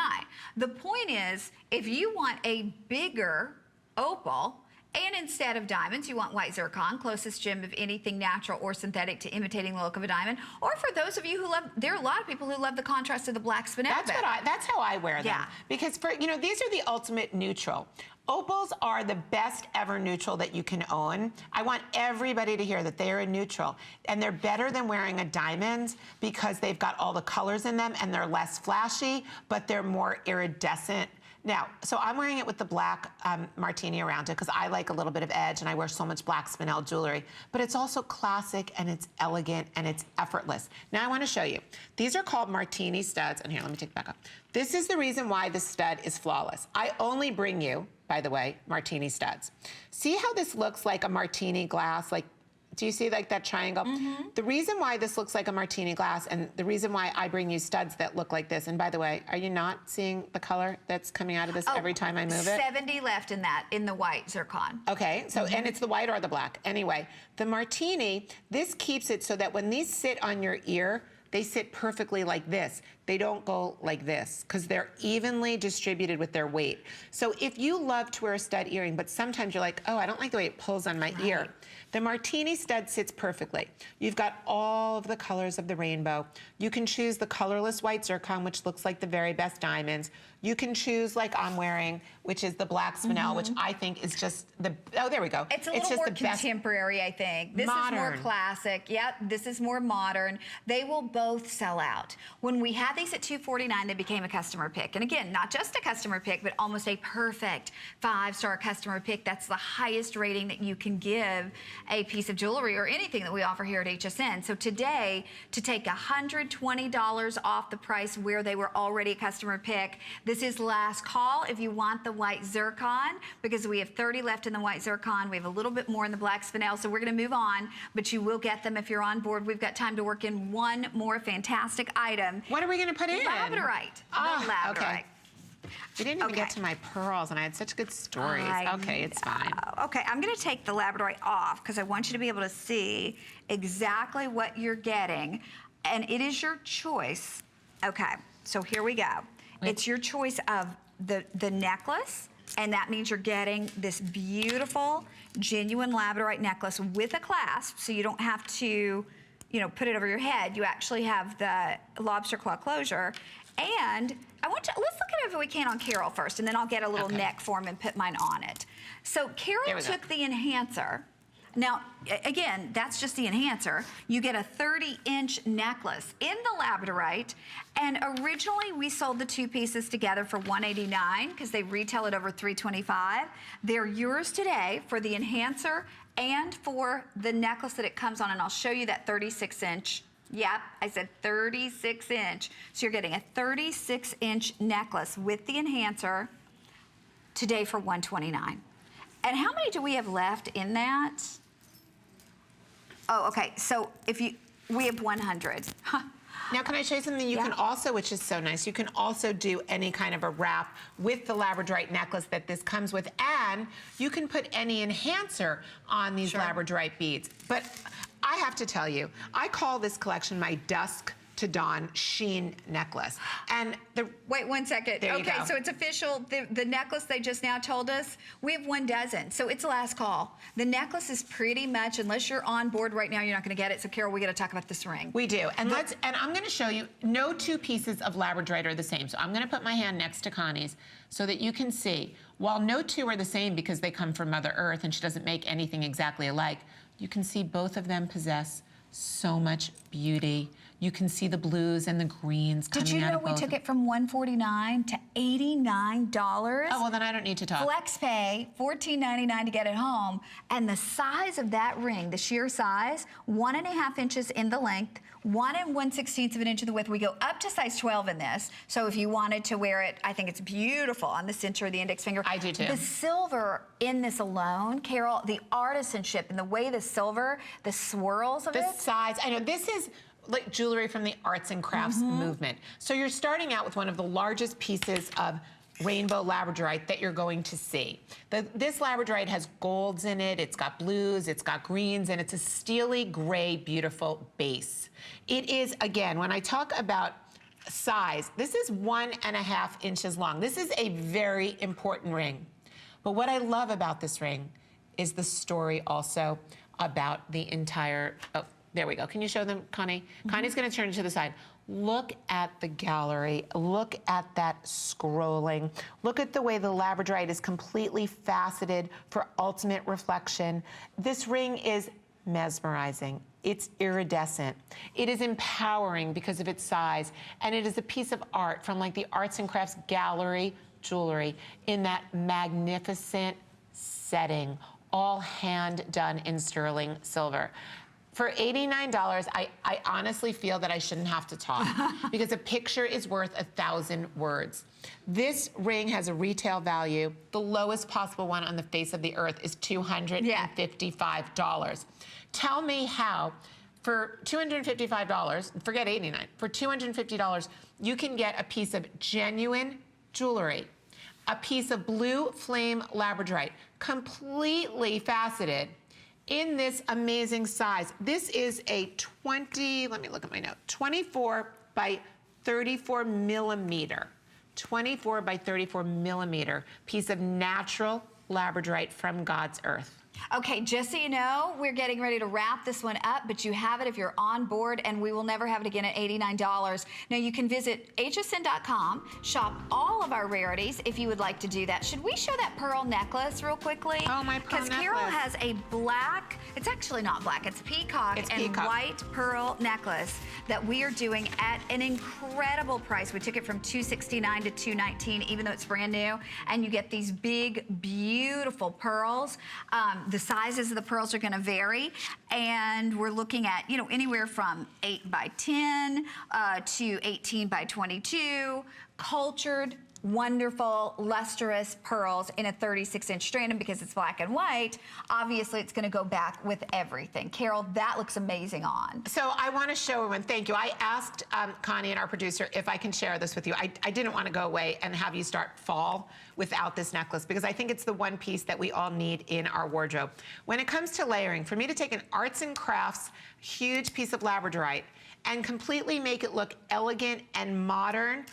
Speaker 2: The point is, if you want a bigger opal, and instead of diamonds, you want white zircon, closest gem of anything natural or synthetic to imitating the look of a diamond. Or for those of you who love, there are a lot of people who love the contrast of the black spinel.
Speaker 1: That's how I wear them.
Speaker 2: Yeah.
Speaker 1: Because these are the ultimate neutral. Opals are the best ever neutral that you can own. I want everybody to hear that they are a neutral. And they're better than wearing a diamond because they've got all the colors in them and they're less flashy, but they're more iridescent. Now, so I'm wearing it with the black martini around it because I like a little bit of edge and I wear so much black spinel jewelry. But it's also classic and it's elegant and it's effortless. Now I want to show you. These are called martini studs. And here, let me take it back up. This is the reason why the stud is flawless. I only bring you, by the way, martini studs. See how this looks like a martini glass, like, do you see like that triangle? The reason why this looks like a martini glass and the reason why I bring you studs that look like this, and by the way, are you not seeing the color that's coming out of this every time I move it?
Speaker 2: 70 left in that, in the white zircon.
Speaker 1: Okay, so, and it's the white or the black. Anyway, the martini, this keeps it so that when these sit on your ear, they sit perfectly like this. They don't go like this because they're evenly distributed with their weight. So if you love to wear a stud earring, but sometimes you're like, oh, I don't like the way it pulls on my ear, the martini stud sits perfectly. You've got all of the colors of the rainbow. You can choose the colorless white zircon, which looks like the very best diamonds. You can choose, like I'm wearing, which is the black spinel, which I think is just the, oh, there we go.
Speaker 2: It's a little
Speaker 1: just
Speaker 2: more
Speaker 1: the best.
Speaker 2: contemporary, I think. This is more
Speaker 1: Modern.
Speaker 2: classic. Yep, this is more modern. They will both sell out. When we had these at $249, they became a customer pick. And again, not just a customer pick, but almost a perfect 5-star customer pick. That's the highest rating that you can give a piece of jewelry or anything that we offer here at HSN. So today, to take $120 off the price where they were already a customer pick, this is last call if you want the white zircon, because we have 30 left in the white zircon. We have a little bit more in the black spinel, so we're going to move on, but you will get them if you're on board. We've got time to work in one more fantastic item.
Speaker 1: What are we going to put in?
Speaker 2: Labradorite.
Speaker 1: Ah,
Speaker 2: the labradorite.
Speaker 1: okay. We didn't even get to my pearls, and I had such good stories. Okay, it's fine.
Speaker 2: Okay, I'm going to take the labradorite off because I want you to be able to see exactly what you're getting, and it is your choice. Okay, so here we go. It's your choice of the necklace, and that means you're getting this beautiful, genuine labradorite necklace with a clasp, so you don't have to, put it over your head. You actually have the lobster claw closure. And let's look at it if we can on Carol first, and then I'll get a little neck form and put mine on it. So Carol took the enhancer. Now, again, that's just the enhancer. You get a 30-inch necklace in the labradorite, and originally we sold the two pieces together for $189 because they retail at over $325. They're yours today for the enhancer and for the necklace that it comes on, and I'll show you that 36-inch Yep, I said 36 inch. So you're getting a 36 inch necklace with the enhancer today for $129. And how many do we have left in that? Oh, okay, so we have 100.
Speaker 1: Now, can I show you something you can also, which is so nice, you can also do any kind of a wrap with the labradorite necklace that this comes with, and you can put any enhancer on these labradorite beads. But I have to tell you, I call this collection my Dusk to Dawn sheen necklace. And
Speaker 2: Wait 1 second.
Speaker 1: There you
Speaker 2: Okay,
Speaker 1: go.
Speaker 2: so it's official. The necklace they just now told us, we have 1 dozen. So it's last call. The necklace is pretty much, unless you're on board right now, you're not going to get it. So Carol, we got to talk about this ring.
Speaker 1: we do. And I'm going to show you, no 2 pieces of labradorite are the same. So I'm going to put my hand next to Connie's so that you can see. While no 2 are the same because they come from Mother Earth and she doesn't make anything exactly alike, you can see both of them possess so much beauty. You can see the blues and the greens coming out of both.
Speaker 2: Did you know we took it from $149 to $89?
Speaker 1: Oh, well, then I don't need to talk.
Speaker 2: Flex pay, $14.99 to get it home. And the size of that ring, the sheer size, 1.5 inches in the length, 1 1/16 of an inch in the width. We go up to size 12 in this. So if you wanted to wear it, I think it's beautiful on the center of the index finger.
Speaker 1: I do too.
Speaker 2: The silver in this alone, Carol, the artisanship and the way the silver, the swirls of
Speaker 1: The
Speaker 2: it.
Speaker 1: size, I know this is like jewelry from the arts and crafts movement. So you're starting out with one of the largest pieces of rainbow labradorite that you're going to see. This labradorite has golds in it, it's got blues, it's got greens, and it's a steely gray, beautiful base. It is, again, when I talk about size, this is 1.5 inches long. This is a very important ring. But what I love about this ring is the story also about the entire, oh, there we go. Can you show them, Connie? Connie's gonna turn to the side. Look at the gallery. Look at that scrolling. Look at the way the labradorite is completely faceted for ultimate reflection. This ring is mesmerizing. It's iridescent. It is empowering because of its size. And it is a piece of art from like the Arts and Crafts Gallery jewelry in that magnificent setting, all hand done in sterling silver. For $89, I honestly feel that I shouldn't have to talk because a picture is worth 1,000 words. This ring has a retail value. The lowest possible one on the face of the earth is $255. Tell me how, for $255, forget $89, for $250, you can get a piece of genuine jewelry, a piece of blue flame labradorite, completely faceted, in this amazing size. This is a let me look at my note, 24 by 34 millimeter, 24 by 34 millimeter piece of natural labradorite from God's earth.
Speaker 2: Okay, just so you know, we're getting ready to wrap this one up, but you have it if you're on board, and we will never have it again at $89. Now, you can visit hsn.com, shop all of our rarities if you would like to do that. Should we show that pearl necklace real quickly?
Speaker 1: Oh, my pearl
Speaker 2: Because Carol
Speaker 1: necklace.
Speaker 2: has a black, it's actually not black, it's peacock
Speaker 1: It's
Speaker 2: and
Speaker 1: peacock.
Speaker 2: white pearl necklace that we are doing at an incredible price. We took it from $269 to $219, even though it's brand new, and you get these big, beautiful pearls. The sizes of the pearls are going to vary, and we're looking at, you know, anywhere from 8 by 10 to 18 by 22, cultured, wonderful, lustrous pearls in a 36-inch strand, and because it's black and white, obviously it's going to go back with everything. Carol, that looks amazing on.
Speaker 1: So I want to show everyone, thank you. I asked Connie and our producer if I can share this with you. I didn't want to go away and have you start fall without this necklace because I think it's the one piece that we all need in our wardrobe. When it comes to layering, for me to take an arts and crafts huge piece of labradorite and completely make it look elegant and modern,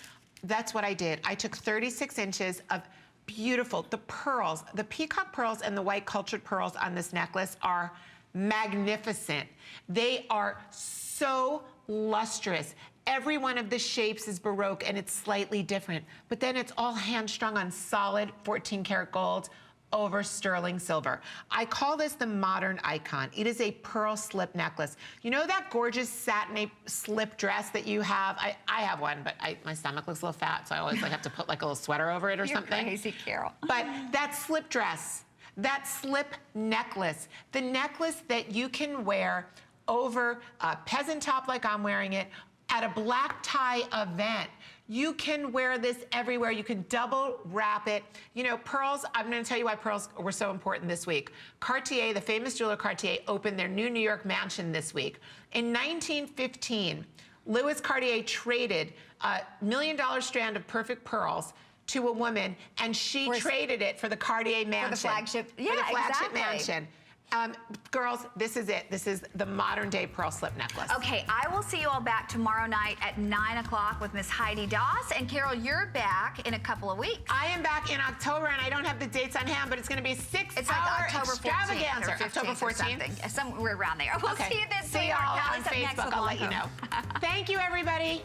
Speaker 1: that's what I did. I took 36 inches of beautiful, the pearls, the peacock pearls and the white cultured pearls on this necklace are magnificent. They are so lustrous. Every one of the shapes is Baroque and it's slightly different, but then it's all hand strung on solid 14 karat gold over sterling silver. I call this the modern icon. It is a pearl slip necklace. You know that gorgeous satin slip dress that you have? I have one, but my stomach looks a little fat, so I always have to put like a little sweater over it or
Speaker 2: You're
Speaker 1: something.
Speaker 2: crazy, Carol.
Speaker 1: But that slip dress, that slip necklace, the necklace that you can wear over a peasant top like I'm wearing it, at a black tie event. You can wear this everywhere. You can double wrap it. You know, pearls, I'm gonna tell you why pearls were so important this week. Cartier, the famous jeweler Cartier, opened their new New York mansion this week. In 1915, Louis Cartier traded a $1 million strand of perfect pearls to a woman, and she traded it for the Cartier mansion.
Speaker 2: For the flagship,
Speaker 1: For the flagship
Speaker 2: exactly.
Speaker 1: mansion. Girls, this is it. This is the modern day pearl slip necklace.
Speaker 2: Okay, I will see you all back tomorrow night at 9 o'clock with Miss Heidi Doss. And Carol, you're back in a couple of weeks.
Speaker 1: I am back in October, and I don't have the dates on hand, but it's going to be
Speaker 2: It's like
Speaker 1: six-hour
Speaker 2: October 14th
Speaker 1: extravaganza.
Speaker 2: or 15th
Speaker 1: October 14th.
Speaker 2: or something. Somewhere around there. We'll
Speaker 1: Okay.
Speaker 2: see you then.
Speaker 1: See y'all on Facebook. I'll let you know. Thank you, everybody.